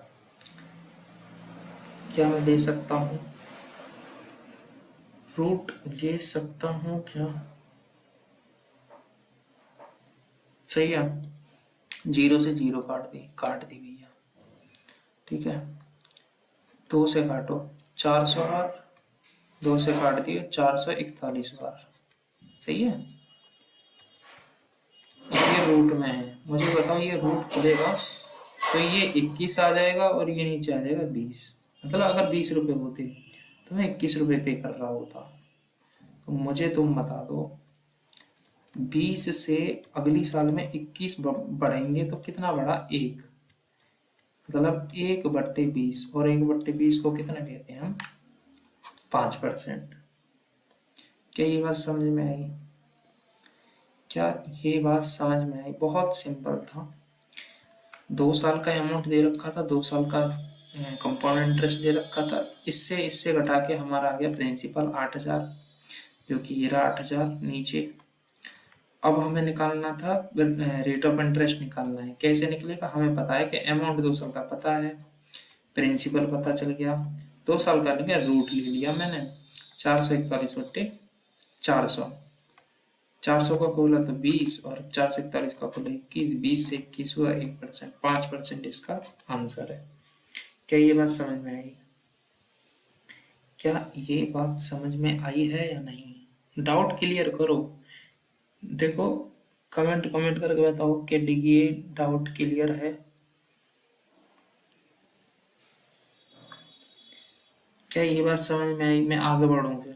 क्या मैं ले सकता हूँ, रूट ले सकता हूँ क्या, सही है, 0 से 0 काट दी भैया, ठीक है, 2 से काटो 400 बार, 2 से काट दिए 441 बार, सही है, ये रूट में है, मुझे बताओ ये रूट खुलेगा तो ये 21 आ जाएगा और ये नीचे आ जाएगा 20, मतलब अगर 20 रुपये होते तो मैं 21 रुपये पे कर रहा होता, तो मुझे तुम बता दो 20 से अगली साल में 21 बढ़ेंगे तो कितना बढ़ा, 1, मतलब 1/20, और 1/20 को कितना कहते हैं हम, 5%। क्या ये बात समझ में आई, क्या ये बात समझ में आई, बहुत सिंपल था, 2 साल का अमाउंट दे रखा था, 2 साल का कंपाउंड इंटरेस्ट दे रखा था, इससे घटा के हमारा आ गया प्रिंसिपल 8,000, जो कि ये रहा 8,000 नीचे। अब हमें निकालना था रेट ऑफ इंटरेस्ट निकालना है, कैसे निकलेगा, हमें पता है कि अमाउंट 2 साल का पता है, प्रिंसिपल पता चल गया, 2 साल का लिया, रूट ले लिया मैंने 441/400, 400 का खोला तो 20 और 441 का खोला 21, 20 से 21 हुआ 1%, 5% इसका आंसर है। क्या ये बात समझ में आई, क्या ये बात समझ में आई है या नहीं, डाउट क्लियर करो, देखो कमेंट करके बताओ कि ये डाउट क्लियर है, क्या ये बात समझ में आई, मैं आगे बढ़ूं फिर।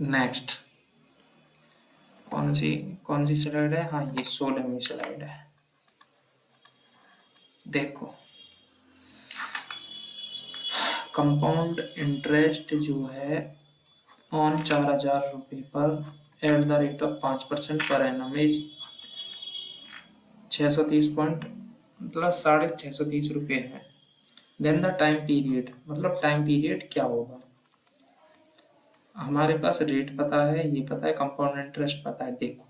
नेक्स्ट कौन सी स्लाइड है, हाँ ये 16वीं स्लाइड है, देखो कंपाउंड इंटरेस्ट जो है ऑन 4,000 रुपये पर at the rate of 5% per annum is 630 point मतलब 630 रुपये है। देन द टाइम पीरियड, मतलब टाइम पीरियड क्या होगा। हमारे पास रेट पता है, ये पता है, कंपाउंड इंटरेस्ट पता है। देखो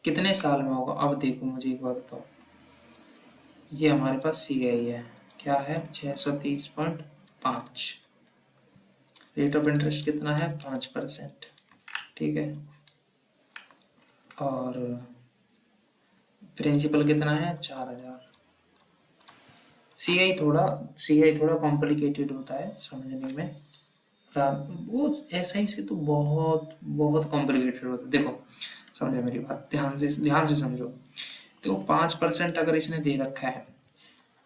कितने साल में होगा। अब देखो मुझे एक बात बताओ, ये हमारे पास सी आई है, क्या है 630.5। रेट ऑफ इंटरेस्ट कितना है 5%, ठीक है। और प्रिंसिपल कितना है 4000। सी आई थोड़ा कॉम्प्लिकेटेड होता है समझने में। वो एस आई से तो बहुत बहुत कॉम्प्लिकेटेड होता है। देखो समझो मेरी बात, ध्यान से समझो। तो 5% अगर इसने दे रखा है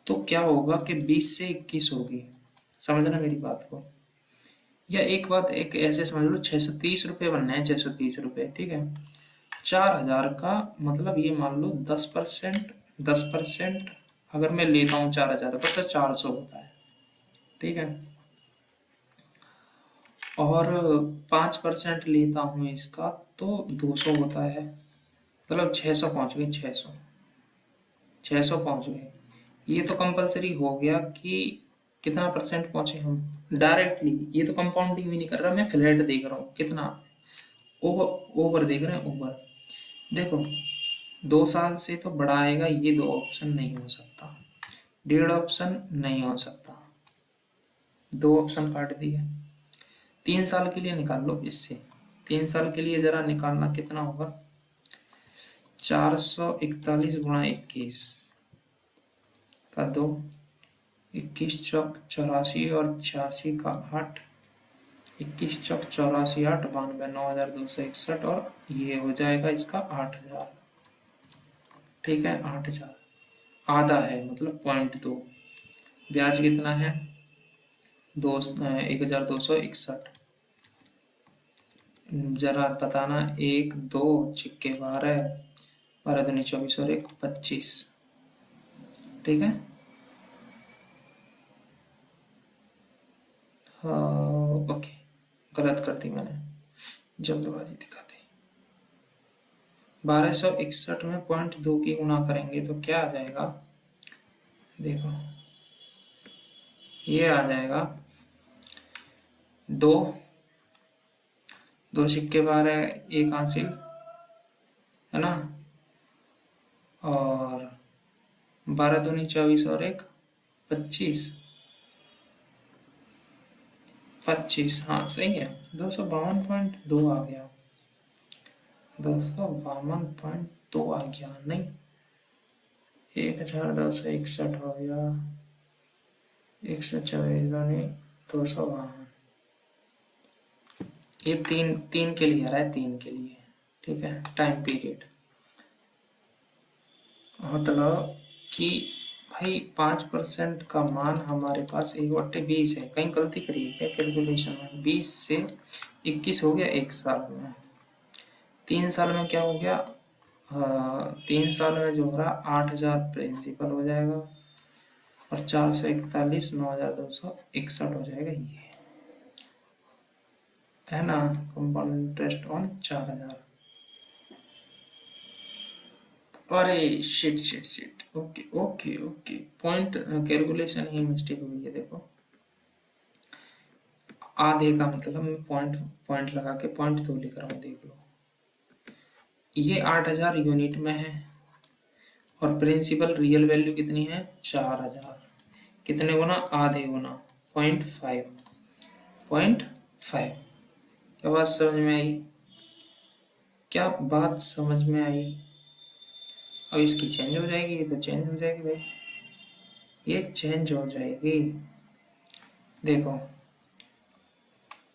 तो क्या होगा कि 20 से 21 होगी। समझना मेरी बात को। या एक बात एक ऐसे समझ लो, 630 रुपये बनना है, 630 रुपये, ठीक है। 4000 का मतलब ये मान लो 10%, 10% अगर मैं लेता हूँ 4000 का तो 400 होता है, ठीक है। और 5% लेता हूँ इसका तो 200 होता है, मतलब 600 पहुँच गए, 600 पहुँच गए। ये तो कंपलसरी हो गया कि कितना परसेंट पहुँचे हम डायरेक्टली। ये तो कंपाउंडिंग भी नहीं कर रहा, मैं फ्लैट देख रहा हूँ कितना ओवर ओवर देख रहे हैं, ओवर। देखो 2 साल से तो बड़ा आएगा, ये दो ऑप्शन नहीं हो सकता, डेढ़ ऑप्शन नहीं हो सकता, दो ऑप्शन काट दिए। 3 साल के लिए निकाल लो इससे। 3 साल के लिए जरा निकालना कितना होगा, 441 गुणा 21 का 2, 21 चौक 84 और 86 का 8, 21 चौक 84 8 92 9261 और ये हो जाएगा इसका 8000, ठीक है। 8000 आधा है मतलब 0.2। ब्याज कितना है 1261। जरा बताना, 1 2 छिक्के 12, 12 दूनी 24 और 1 25, ठीक है। हाँ ओके, गलत कर दी मैंने, जल्दबाजी दिखा दी। 1261 में 0.2 की गुणा करेंगे तो क्या आ जाएगा, देखो ये आ जाएगा 2, 2 छिक्के 12, 1 हासिल है ना, और 12 दूनी 24 और 1 25, 25, हाँ सही है। 252.2 आ गया, 252.2 आ गया, नहीं 1261 हो गया, 124 दूनी 252। ये तीन तीन के लिए आ रहा है, 3 के लिए, ठीक है। टाइम पीरियड मतलब कि भाई 5% का मान हमारे पास 1/20 है। कहीं गलती करी है क्या कैलकुलेशन में। 20 से 21 हो गया 1 साल में। 3 साल में क्या हो गया, 3 साल में जो हो रहा 8000 प्रिंसिपल हो जाएगा और 441 9261 हो जाएगा, ये है ना कंपाउंड इंटरेस्ट ऑन 4000। अरे shit shit shit, okay okay okay, point calculation ही मिस्टेक हुई है। देखो आधे का मतलब मैं पॉइंट पॉइंट लगा के 0.2 लिख रहा हूँ, देख लो। ये 8000 यूनिट में है और प्रिंसिपल रियल वैल्यू कितनी है 4000। कितने गुना, आधे गुना 0.5, 0.5। क्या बात समझ में आई, क्या बात समझ में आई। अब इसकी चेंज हो जाएगी, ये तो चेंज हो जाएगी भाई, ये चेंज हो जाएगी। देखो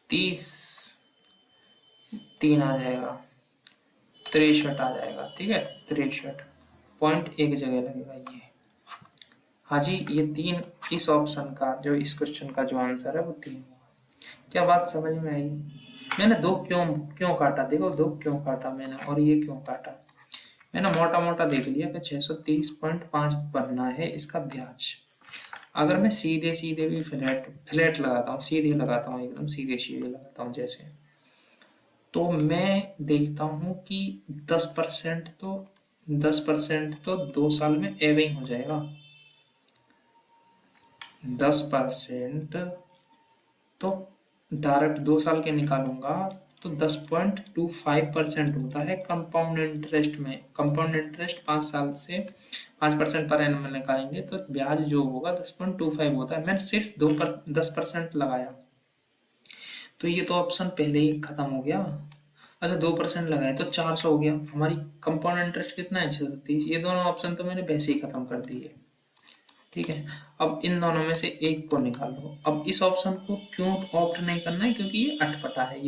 30, 3 आ जाएगा, 63 आ जाएगा, ठीक है। 63 पॉइंट एक जगह लगेगा ये। हाँ जी, ये 3 इस ऑप्शन का जो इस क्वेश्चन का जो आंसर है वो 3 होगा। क्या बात समझ में आई। मैंने 2 क्यों क्यों काटा, देखो 2 क्यों काटा मैंने और ये क्यों काटा। मैंने मोटा मोटा देख लिया कि 630.5 बनना है इसका ब्याज। अगर मैं सीधे सीधे भी फ्लैट लगाता हूँ, सीधे लगाता हूँ, एकदम सीधे सीधे लगाता हूँ जैसे, तो मैं देखता हूँ कि 10% तो 2 साल में एवे ही हो जाएगा। 10% तो डायरेक्ट 2 साल के निकालूंगा तो 10.25% होता है कंपाउंड इंटरेस्ट में। कंपाउंड इंटरेस्ट 5 साल से 5% पर एनम में निकालेंगे तो ब्याज जो होगा 10.25 होता है। मैंने सिर्फ 10% लगाया तो ये तो ऑप्शन पहले ही खत्म हो गया। अच्छा 2% लगाए तो 400 हो गया। हमारी कंपाउंड इंटरेस्ट कितना है 630। ये दोनों ऑप्शन तो मैंने वैसे ही खत्म कर दिए। ठीक है, अब इन दोनों में से एक को निकालो। अब इस ऑप्शन को क्यों ऑप्ट नहीं करना है, क्योंकि ये अटपटा है,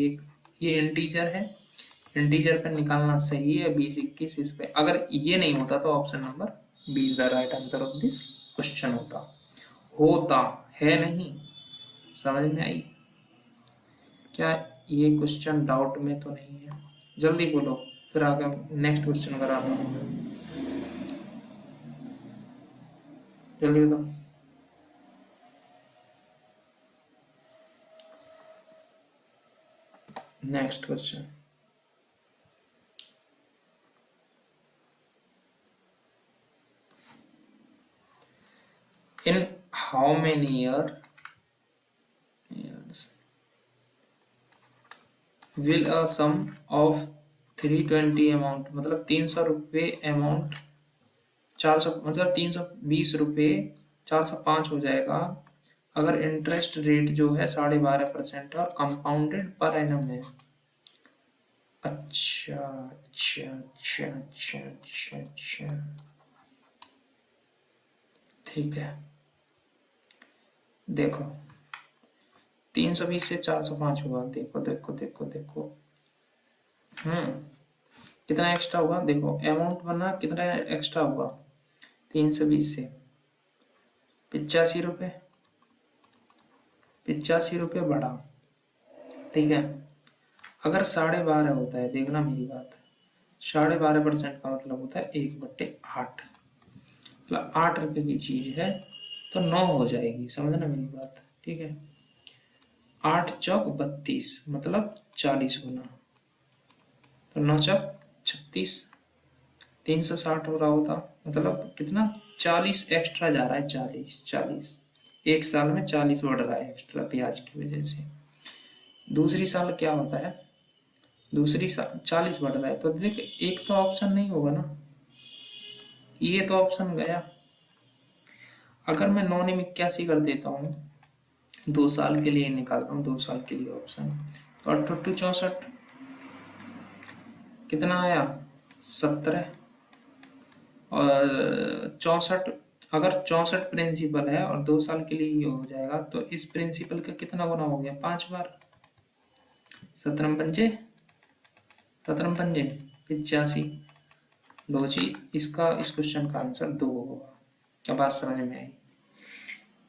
ये इंटीजर है, इंटीजर पे निकालना सही है 20 21 इस पे। अगर ये नहीं होता तो option number 20 the right answer of this question होता है नहीं। समझ में आई क्या? ये क्वेश्चन डाउट में तो नहीं है? जल्दी बोलो फिर आगे नेक्स्ट क्वेश्चन कराता हूँ। जल्दी बताओ। Next question, in how many years will a sum of 320 amount, मतलब 300 रुपये अमाउंट 400, मतलब 320 रुपये 405 हो जाएगा अगर इंटरेस्ट रेट जो है 12.5% है और कंपाउंडेड पर एनम है। अच्छा अच्छा अच्छा अच्छा अच्छा अच्छा, ठीक है। देखो 320 से 405 हुआ, देखो देखो देखो देखो, कितना एक्स्ट्रा हुआ देखो, अमाउंट बना कितना एक्स्ट्रा हुआ 320 से 85 रुपये, 85 रुपये बढ़ा। ठीक है, अगर 12.5 होता है, देखना मेरी बात, 12.5% का मतलब होता है 1/8, मतलब 8 रुपये की चीज है तो 9 हो जाएगी। समझना मेरी बात, ठीक है। 8 चौक 32 मतलब 40 गुना, तो 9 चौक 36, 360 हो रहा होता, मतलब कितना 40 एक्स्ट्रा जा रहा है, 40 एक साल में 40 बढ़ रहा है एक्स्ट्रा ब्याज की वजह से। दूसरी साल क्या होता है, दूसरी साल 40 बढ़ रहा है, तो देख एक तो ऑप्शन नहीं होगा ना, ये तो ऑप्शन गया। अगर मैं 9 81 कर देता हूँ, 2 साल के लिए निकालता हूँ, 2 साल के लिए ऑप्शन, तो 8 64 कितना आया 17, और 64, अगर 64 प्रिंसिपल है और 2 साल के लिए ये हो जाएगा तो इस प्रिंसिपल का कितना गुना हो गया 5 बार, 17 पंजे 85। लो जी, इसका इस क्वेश्चन का आंसर 2 होगा। क्या बात समझ में आई?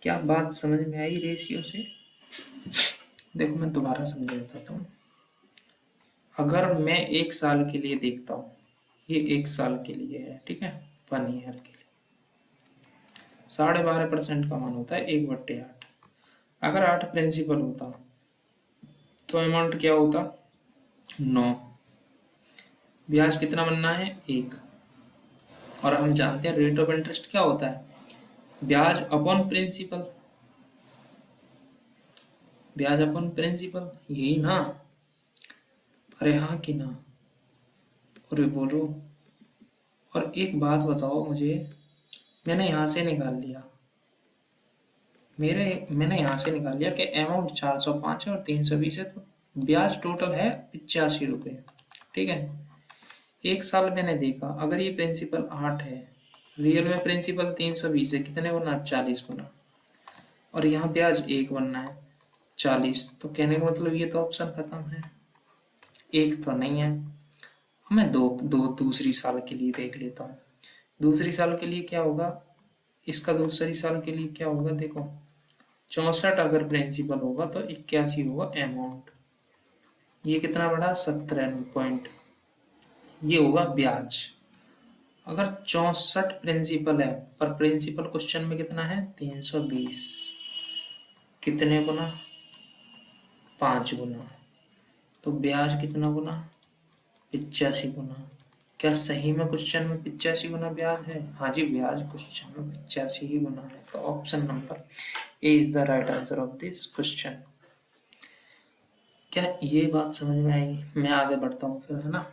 क्या बात समझ में आई रेशियो से? देखो मैं दोबारा समझा देता हूँ। अगर मैं 1 साल के लिए देखता हूँ, ये 1 साल के लिए है, ठीक है, 1 ईयर के लिए 12.5% का मान होता है 1/8। अगर 8 प्रिंसिपल होता तो अमाउंट क्या होता 9, ब्याज कितना बनना है 1, और हम जानते हैं रेट ऑफ इंटरेस्ट क्या होता है, ब्याज अपॉन प्रिंसिपल, ब्याज अपॉन प्रिंसिपल, यही ना? अरे हाँ कि ना? अरे बोलो। और एक बात बताओ मुझे, मैंने यहाँ से निकाल लिया, मैंने यहाँ से निकाल लिया कि अमाउंट 405 है और 320 है, तो ब्याज टोटल है 85 रुपये। ठीक है, 1 साल मैंने देखा, अगर ये प्रिंसिपल 8 है, रियल में प्रिंसिपल 320 है, कितने गुना 40 गुना, और यहाँ ब्याज 1 बनना है 40, तो कहने का मतलब ये तो ऑप्शन खत्म है, एक तो नहीं है। मैं दो दो दूसरी साल के लिए देख लेता हूँ। दूसरी साल के लिए क्या होगा, इसका दूसरी साल के लिए क्या होगा, देखो 64 अगर प्रिंसिपल होगा तो 81 होगा अमाउंट, ये कितना बढ़ा 17 पॉइंट, ये होगा ब्याज। अगर 64 प्रिंसिपल है, पर प्रिंसिपल क्वेश्चन में कितना है 320, कितने गुना 5 गुना, तो ब्याज कितना गुना? 85 गुना। क्या सही में क्वेश्चन में 85 गुना ब्याज है? हाँ जी, ब्याज क्वेश्चन में 85 ही गुना है। तो option number A is the right answer of this question. क्या ये बात समझ में आई? मैं आगे बढ़ता हूँ फिर, है ना,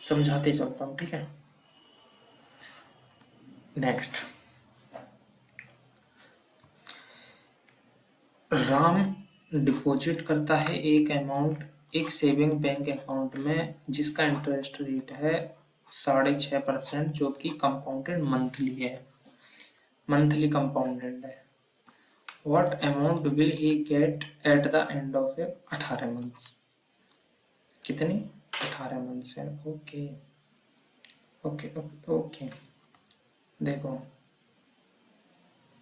समझाते चलता हूँ, ठीक है। नेक्स्ट, राम डिपॉजिट करता है एक अमाउंट एक सेविंग बैंक अकाउंट में जिसका इंटरेस्ट रेट है 6.5%, जो कि कंपाउंडेड मंथली है, मंथली कंपाउंडेड है। What amount will he get at the end of 18 months? कितनी? 18 मंथ्स है। Okay okay okay okay. देखो,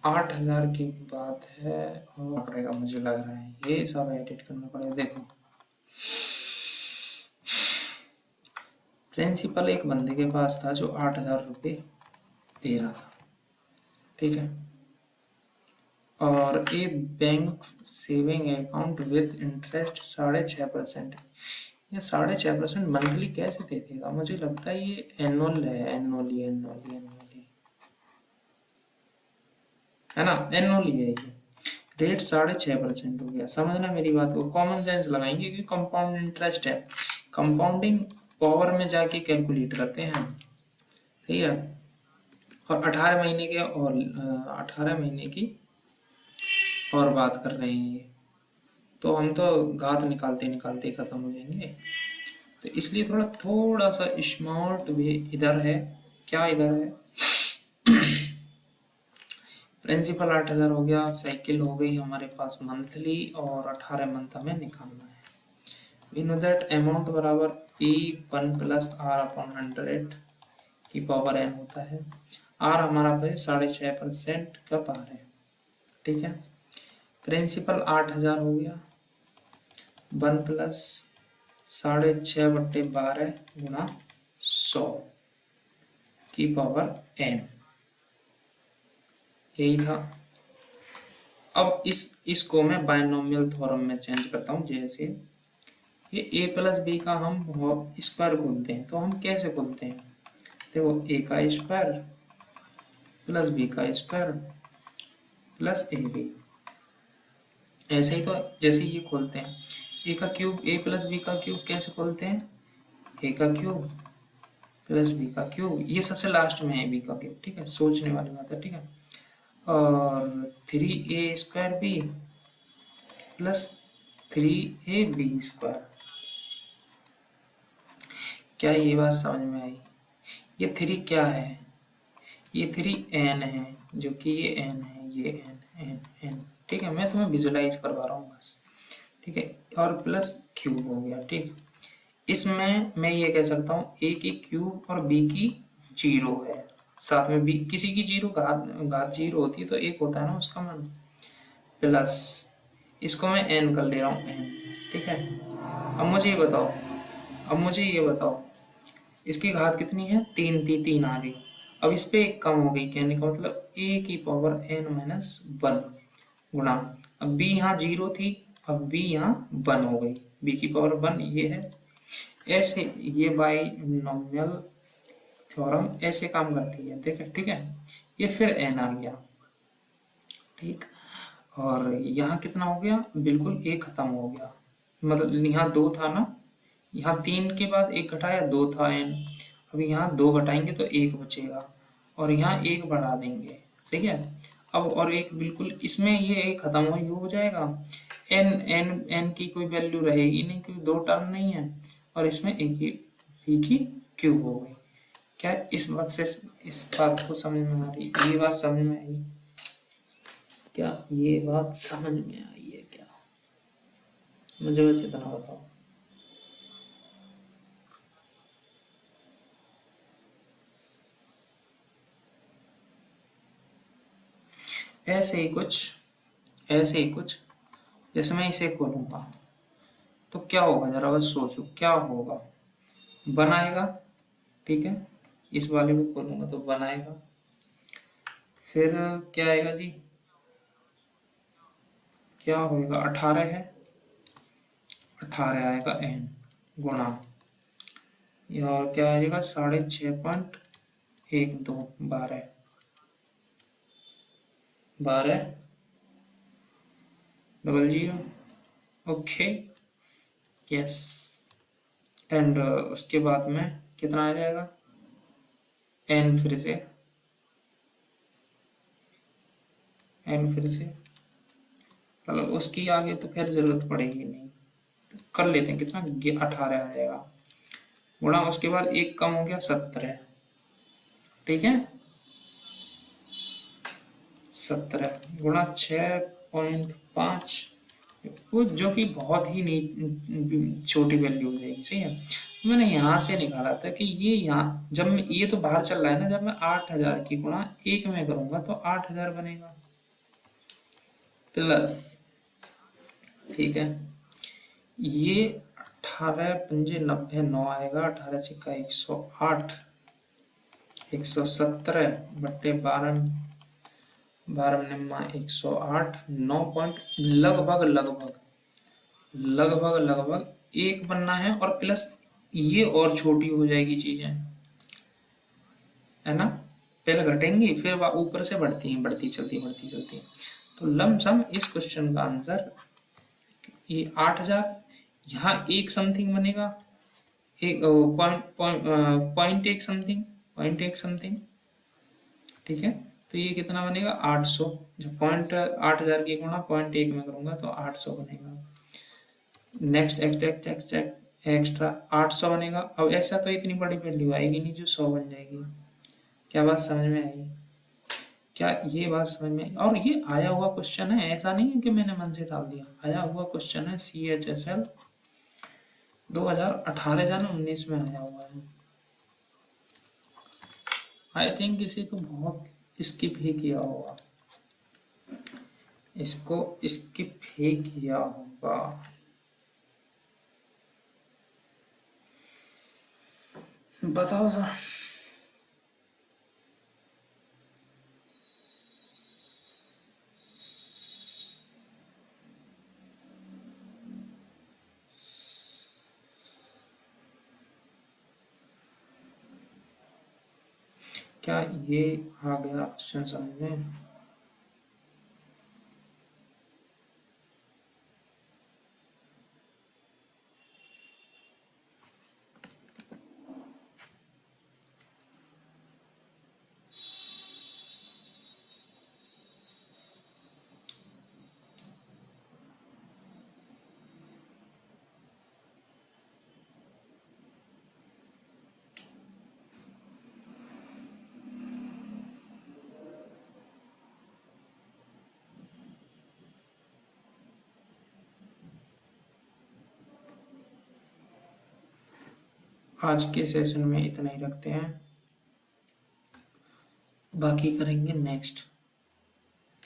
8,000 की बात है और पड़ेगा, मुझे लग रहा है ये सब एडिट करना पड़ेगा। देखो, प्रिंसिपल एक बंदे के पास था जो 8,000 रुपये दे रहा था, ठीक है, और a bank saving account with interest 6.5%। ये 6.5% मंथली कैसे दे देगा? मुझे लगता है ये एनुअल है, एनुअली एनुअली एनुअली, है ना, एनुअली है ये। रेट 6.5% हो गया। समझना मेरी बात को, कॉमन सेंस लगाएंगे क्योंकि कंपाउंड इंटरेस्ट है, कंपाउंडिंग पावर में जाके कैलकुलेट करते हैं हम, ठीक है। और 18 महीने के और 18 महीने की और बात कर रहे हैं ये, तो हम तो घात निकालते निकालते खत्म हो जाएंगे। तो इसलिए थोड़ा थोड़ा सा स्मार्ट भी इधर है। क्या इधर है? प्रिंसिपल 8,000 हो गया, साइकिल हो गई हमारे पास मंथली, और 18 मंथ हमें निकालना है। वी नो दैट अमाउंट बराबर P1 प्लस R अपॉन 100 की पावर n होता है। R हमारा 6.5% का पार है, ठीक है। प्रिंसिपल 8,000 हो गया, 1 प्लस 6.5/12 गुना 100 की पावर n, यही था। अब इसको मैं बायनोमियल थ्योरम में चेंज करता हूँ। जैसे ये a प्लस बी का हम स्क्वायर खोलते हैं, तो हम कैसे खोलते हैं? देखो, a का स्क्वायर प्लस b का स्क्वायर प्लस ए बी, ऐसे ही तो जैसे ये खोलते हैं। a का क्यूब, a प्लस बी का क्यूब कैसे खोलते हैं? a का क्यूब प्लस बी का क्यूब, ये सबसे लास्ट में है b का क्यूब, ठीक है, सोचने वाली बात है, ठीक है। और 3a² b प्लस 3ab²। क्या ये बात समझ में आई? ये 3 क्या है? ये 3n है, जो कि ये n है, ये n, ठीक है। मैं तुम्हें विजुलाइज करवा रहा हूँ बस, ठीक है। और प्लस क्यूब हो गया, ठीक। इसमें मैं ये कह सकता हूँ a की क्यूब और b की 0 है, साथ में b किसी की 0 घात 0 होती है तो 1 होता है ना उसका मान, प्लस इसको मैं n कर ले रहा हूँ n, ठीक है। अब मुझे ये बताओ इसकी घात कितनी है? 3 थी, 3 आ गई। अब इस पे एक कम हो गई, कहने का मतलब a की पावर n-1 गुना, अब b यहाँ 0 थी, अब b यहाँ 1 हो गई, b की पावर 1 ये है। ऐसे ये बाइनोमियल थ्योरम ऐसे काम करती है, देखें, ठीक है। ये फिर n आ गया, ठीक। और यहाँ कितना हो गया? बिल्कुल एक खत्म हो गया, मतलब यहाँ 2 था ना, यहाँ 3 के बाद 1 घटाया, 2 था n। अब यहाँ 2 घटाएंगे तो 1 बचेगा, और यहाँ 1 बढ़ा देंगे, ठीक है। अब और एक बिल्कुल इसमें ये एक खत्म हो जाएगा, n की कोई वैल्यू रहेगी नहीं क्योंकि 2 टर्म नहीं है, और इसमें एक ही क्यूब हो गई। क्या इस बात को समझ में आ रही? ये बात समझ में आई? क्या ये बात समझ में आई है क्या? मुझे बस इतना बताओ। ऐसे ही कुछ जैसे मैं इसे खोलूंगा तो क्या होगा, जरा बस सोचो क्या होगा। बनाएगा, ठीक है। इस वाले को खोलूंगा तो बनाएगा, फिर क्या आएगा जी? क्या होएगा? 18 है, 18 आएगा एन गुणा, और क्या आ जाएगा 6.12, 12.00, ओके यस। एंड उसके बाद में कितना आ जाएगा एन, फिर से मतलब उसकी आगे तो खैर जरूरत पड़ेगी नहीं, तो कर लेते हैं कितना 18 आ जाएगा गुणा, उसके बाद एक कम हो गया 17, ठीक है 17 गुणा 6.5, वो जो कि बहुत ही छोटी वैल्यू हो जाएगी, सही है। मैंने यहाँ से निकाला था कि ये यहाँ जब मैं ये तो बाहर चल रहा है ना, जब मैं 8000 की गुणा 1 में करूंगा तो 8000 बनेगा प्लस, ठीक है ये 18×5 = 90, 9 आएगा, 18×6 = 108, 117 बट्टे 12, 108, 9 पॉइंट लगभग एक बनना है, और प्लस ये और छोटी हो जाएगी चीजें, है ना, पहले घटेंगी फिर ऊपर से बढ़ती हैं, बढ़ती चलती है। तो लमसम इस क्वेश्चन का आंसर ये 8000, यहाँ एक समथिंग बनेगा, एक पॉइंट एक समथिंग, ठीक है। तो ये कितना बनेगा 800, जब 8000 की गुणा 0.1 में करूंगा तो 800 बनेगा। नेक्स्ट एक्स्ट्रा 800 बनेगा। अब ऐसा तो इतनी बड़ी वैल्यू आएगी नहीं जो 100 बन जाएगी। क्या बात समझ में आई? क्या ये बात समझ में? और ये आया हुआ क्वेश्चन है, ऐसा नहीं है कि मैंने मन से डाल दिया, आया हुआ क्वेश्चन है। CHSL 2018 या 19 में आया हुआ है। आई थिंक इसे तो बहुत स्किप ही किया होगा, इसको स्किप ही किया होगा। बताओ सर। क्या ये आ गया क्वेश्चन समझ में? आज के सेशन में इतना ही रखते हैं, बाकी करेंगे नेक्स्ट,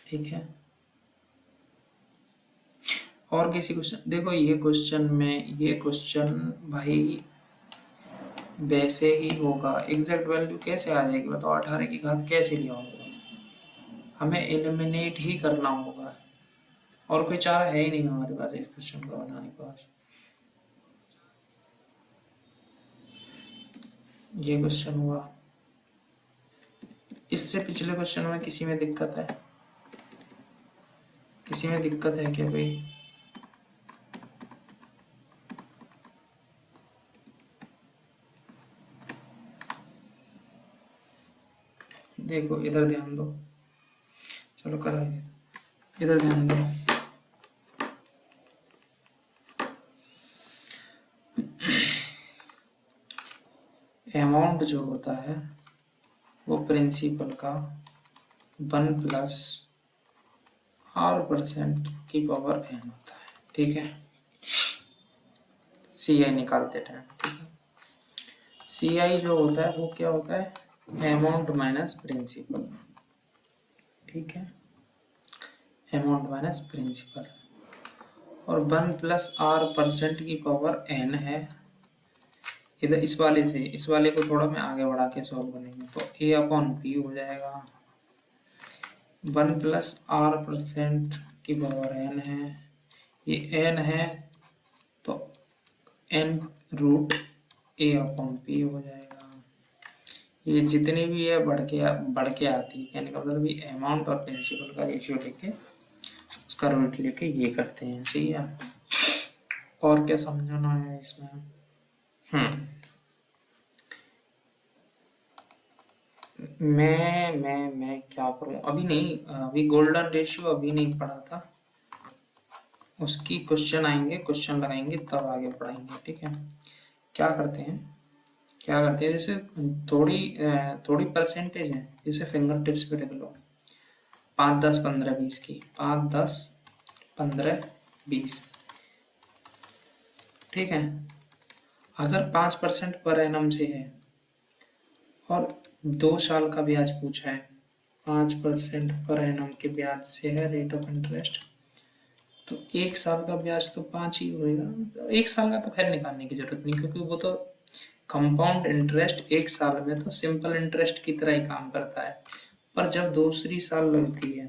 ठीक है। और किसी क्वेश्चन देखो, ये क्वेश्चन भाई वैसे ही होगा, एग्जैक्ट वैल्यू कैसे आ जाएगी बताओ? 18 की घात कैसे लिया होगा? हमें एलिमिनेट ही करना होगा, और कोई चारा है ही नहीं हमारे पास इस क्वेश्चन को बनाने के पास। ये क्वेश्चन हुआ, इससे पिछले क्वेश्चन में किसी में दिक्कत है? किसी में दिक्कत है क्या भाई? देखो इधर ध्यान दो, चलो कराइए, इधर ध्यान दो। अमाउंट जो होता है वो प्रिंसिपल का 1+r% की पावर n होता है, ठीक है। CI निकालते टाइम, ठीक है। CI जो होता है वो क्या होता है? अमाउंट माइनस प्रिंसिपल, ठीक है, अमाउंट माइनस प्रिंसिपल। और 1+r% की पावर n है। इधर इस वाले को थोड़ा मैं आगे बढ़ा के सॉल्व करेंगे तो A/B हो जाएगा। 1+r% की पावर n है, ये n है तो एन रूट ए अपॉन पी हो जाएगा। ये जितनी भी है बढ़ के आती है, कहने का मतलब भी अमाउंट और प्रिंसिपल का रेशियो लेके उसका रूट लेके ये करते हैं, सही है। और क्या समझाना है इसमें? मैं क्या करूं, अभी नहीं, अभी गोल्डन रेशियो अभी नहीं पढ़ा था, उसकी क्वेश्चन आएंगे, क्वेश्चन लगाएंगे तब आगे पढ़ाएंगे, ठीक है। क्या करते हैं, जैसे थोड़ी परसेंटेज है, जैसे फिंगर टिप्स पे लिख लो 5, 10, 15, 20 की, 5, 10, 15, 20, ठीक है। अगर 5% पर एनम से है और 2 साल का ब्याज पूछा है, 5% पर एनम के ब्याज से है रेट ऑफ इंटरेस्ट, तो 1 साल का ब्याज तो 5 ही होएगा। 1 साल का तो खैर निकालने की जरूरत नहीं, क्योंकि वो तो कंपाउंड इंटरेस्ट 1 साल में तो सिंपल इंटरेस्ट की तरह ही काम करता है, पर जब दूसरी साल लगती है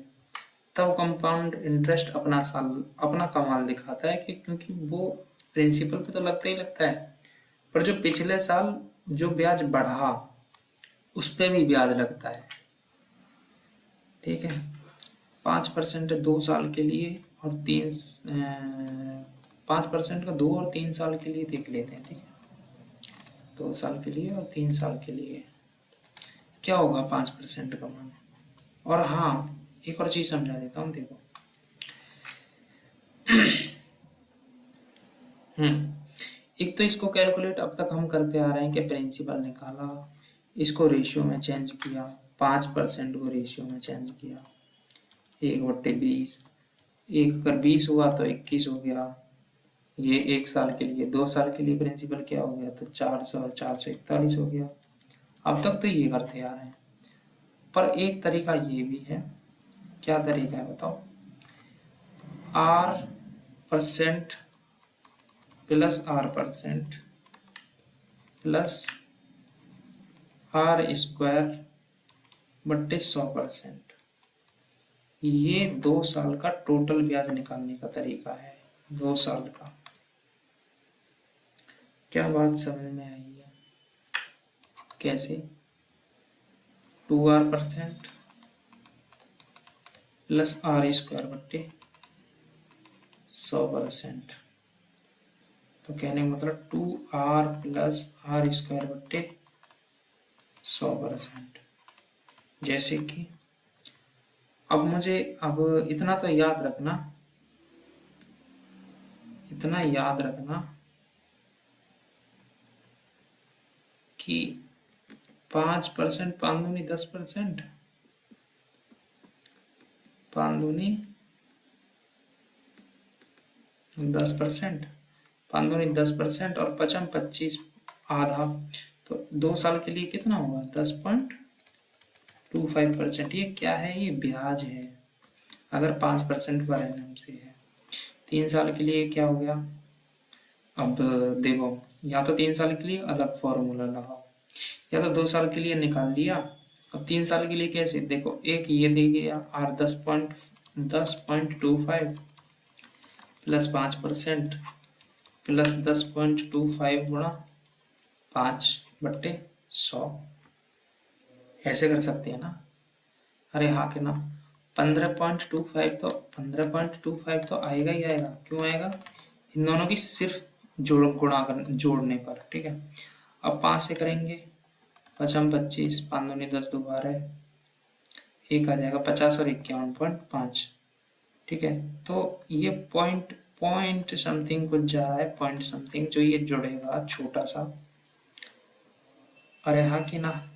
तब कंपाउंड इंटरेस्ट अपना कमाल दिखाता है, कि क्योंकि वो प्रिंसिपल पे तो लगता ही लगता है, पर जो पिछले साल जो ब्याज बढ़ा उस पे भी ब्याज लगता है, ठीक है। 5% 2 साल के लिए और 5% का 2 और 3 साल के लिए देख लेते हैं, ठीक है। 2 साल के लिए और 3 साल के लिए क्या होगा 5% का मान। और हाँ, एक और चीज समझा देता हूँ, देखो। एक तो इसको कैलकुलेट अब तक हम करते आ रहे हैं कि प्रिंसिपल निकाला, इसको रेशियो में चेंज किया, 5% को रेशियो में चेंज किया, 1/20, 1 अगर 20 हुआ तो 21 हो गया, ये 1 साल के लिए, 2 साल के लिए प्रिंसिपल क्या हो गया, तो 400 और 441 हो गया। अब तक तो ये करते आ रहे हैं, पर एक तरीका ये भी है। क्या तरीका है बताओ? R% plus R% plus R²/100%, ये 2 साल का टोटल ब्याज निकालने का तरीका है, 2 साल का। क्या बात समझ में आई है? कैसे? 2R% प्लस R²/100%, तो कहने का मतलब 2R प्लस R²/100%। जैसे कि अब इतना तो याद रखना, कि 5%, 5 दूनी 10%, 5 दूनी 10%, 5 दूनी 10% और 5 25 आधा, तो 2 साल के लिए कितना होगा? 10.25%। ये क्या है? ये ब्याज है, अगर 5% पर एनम से है। 3 साल के लिए क्या हो गया? अब देखो, या तो 3 साल के लिए अलग फॉर्मूला लगाओ, या तो 2 साल के लिए निकाल लिया। अब 3 साल के लिए कैसे? देखो, एक ये दे गया R 10.25 प्लस 5% प्लस 10.25 गुणा 5/100, ऐसे कर सकते हैं ना? अरे हाँ के ना, 15.25 तो आएगा ही आएगा। क्यों आएगा? इन दोनों की सिर्फ जोड़ने पर, ठीक है। अब 5 से करेंगे, 5 25, 5 दूनी 10, 2 12, 1 आ जाएगा 50 और 51.5, ठीक है। तो ये पॉइंट समथिंग कुछ जा रहा है, पॉइंट समथिंग, जो ये जुड़ेगा छोटा सा, अरे हाँ कि ना,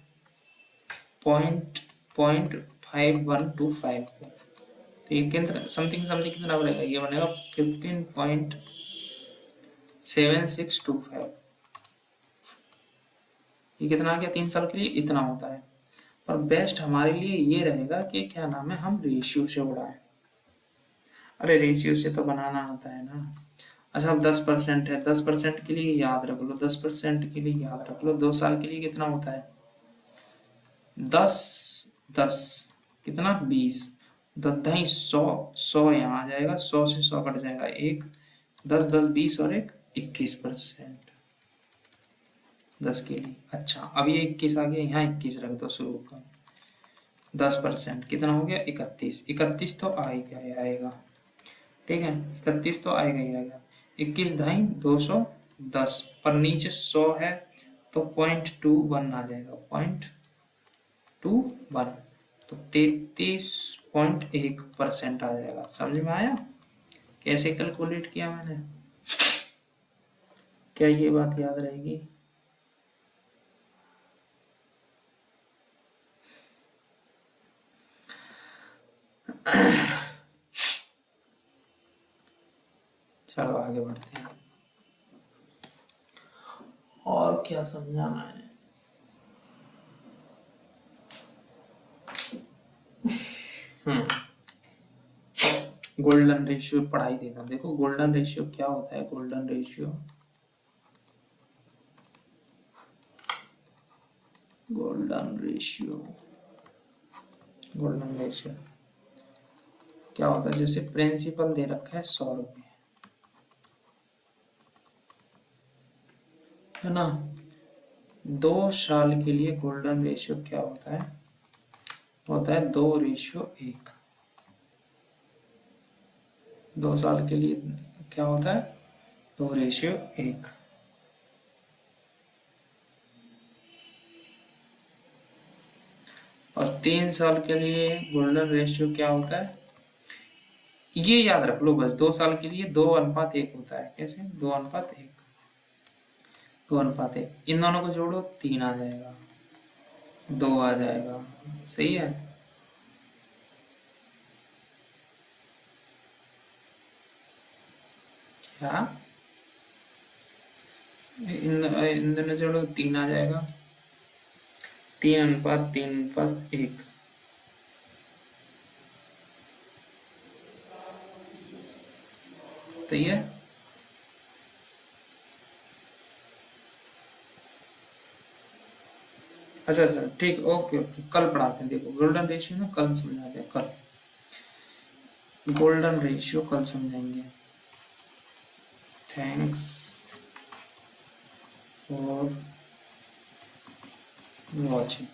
0.5125 को, तो ये समथिंग कितना बनेगा? ये बनेगा 15.7625। ये कितना आ गया? 3 साल के लिए इतना होता है। पर बेस्ट हमारे लिए ये रहेगा कि क्या नाम है, हम रेशियो से उड़ाएं। अरे रेशियो से तो बनाना आता है ना। अच्छा, अब 10% है, 10% के लिए याद रख लो, 10% के लिए याद रख लो, 2 साल के लिए कितना होता है? 10 10 कितना? 20, 10 100, 100 यहाँ आ जाएगा, 100 से 100 कट जाएगा, 1 10 10 20 और 1 21%, 10 के लिए। अच्छा, अब ये 21 आ गया, यहाँ 21 रख दो शुरू का। 10% कितना हो गया? 31। 31 तो आ ही गया आएगा, ठीक है, 31 तो आएगा ही आएगा। 21 ढाई 210, पर नीचे 100 है तो 0.21 आ जाएगा, 0.21, तो 33.1% आ जाएगा। समझ में आया कैसे कैलकुलेट किया मैंने? क्या ये बात याद रहेगी? चलो आगे बढ़ते हैं, और क्या समझाना है? गोल्डन रेशियो पढ़ाई देता हूँ। देखो गोल्डन रेशियो क्या होता है। Golden ratio, golden ratio, golden ratio क्या होता है? जैसे प्रिंसिपल दे रखा है 100 रुपये, है ना। 2 साल के लिए गोल्डन रेशियो क्या होता है? होता है 2:1। 2 साल के लिए क्या होता है? 2:1। और 3 साल के लिए गोल्डन रेशियो क्या होता है? ये याद रख लो बस, 2 साल के लिए 2:1 होता है। कैसे? 2:1, 2:1। इन दोनों को जोड़ो 3 आ जाएगा, 2 आ जाएगा। सही है। क्या? इन दोनों जोड़ो 3 आ जाएगा, 3:3:1। सही है। अच्छा अच्छा ठीक, ओके ओके, कल पढ़ाते हैं। देखो गोल्डन रेशियो ना कल समझाते हैं, कल गोल्डन रेशियो कल समझाएंगे। Thanks for watching.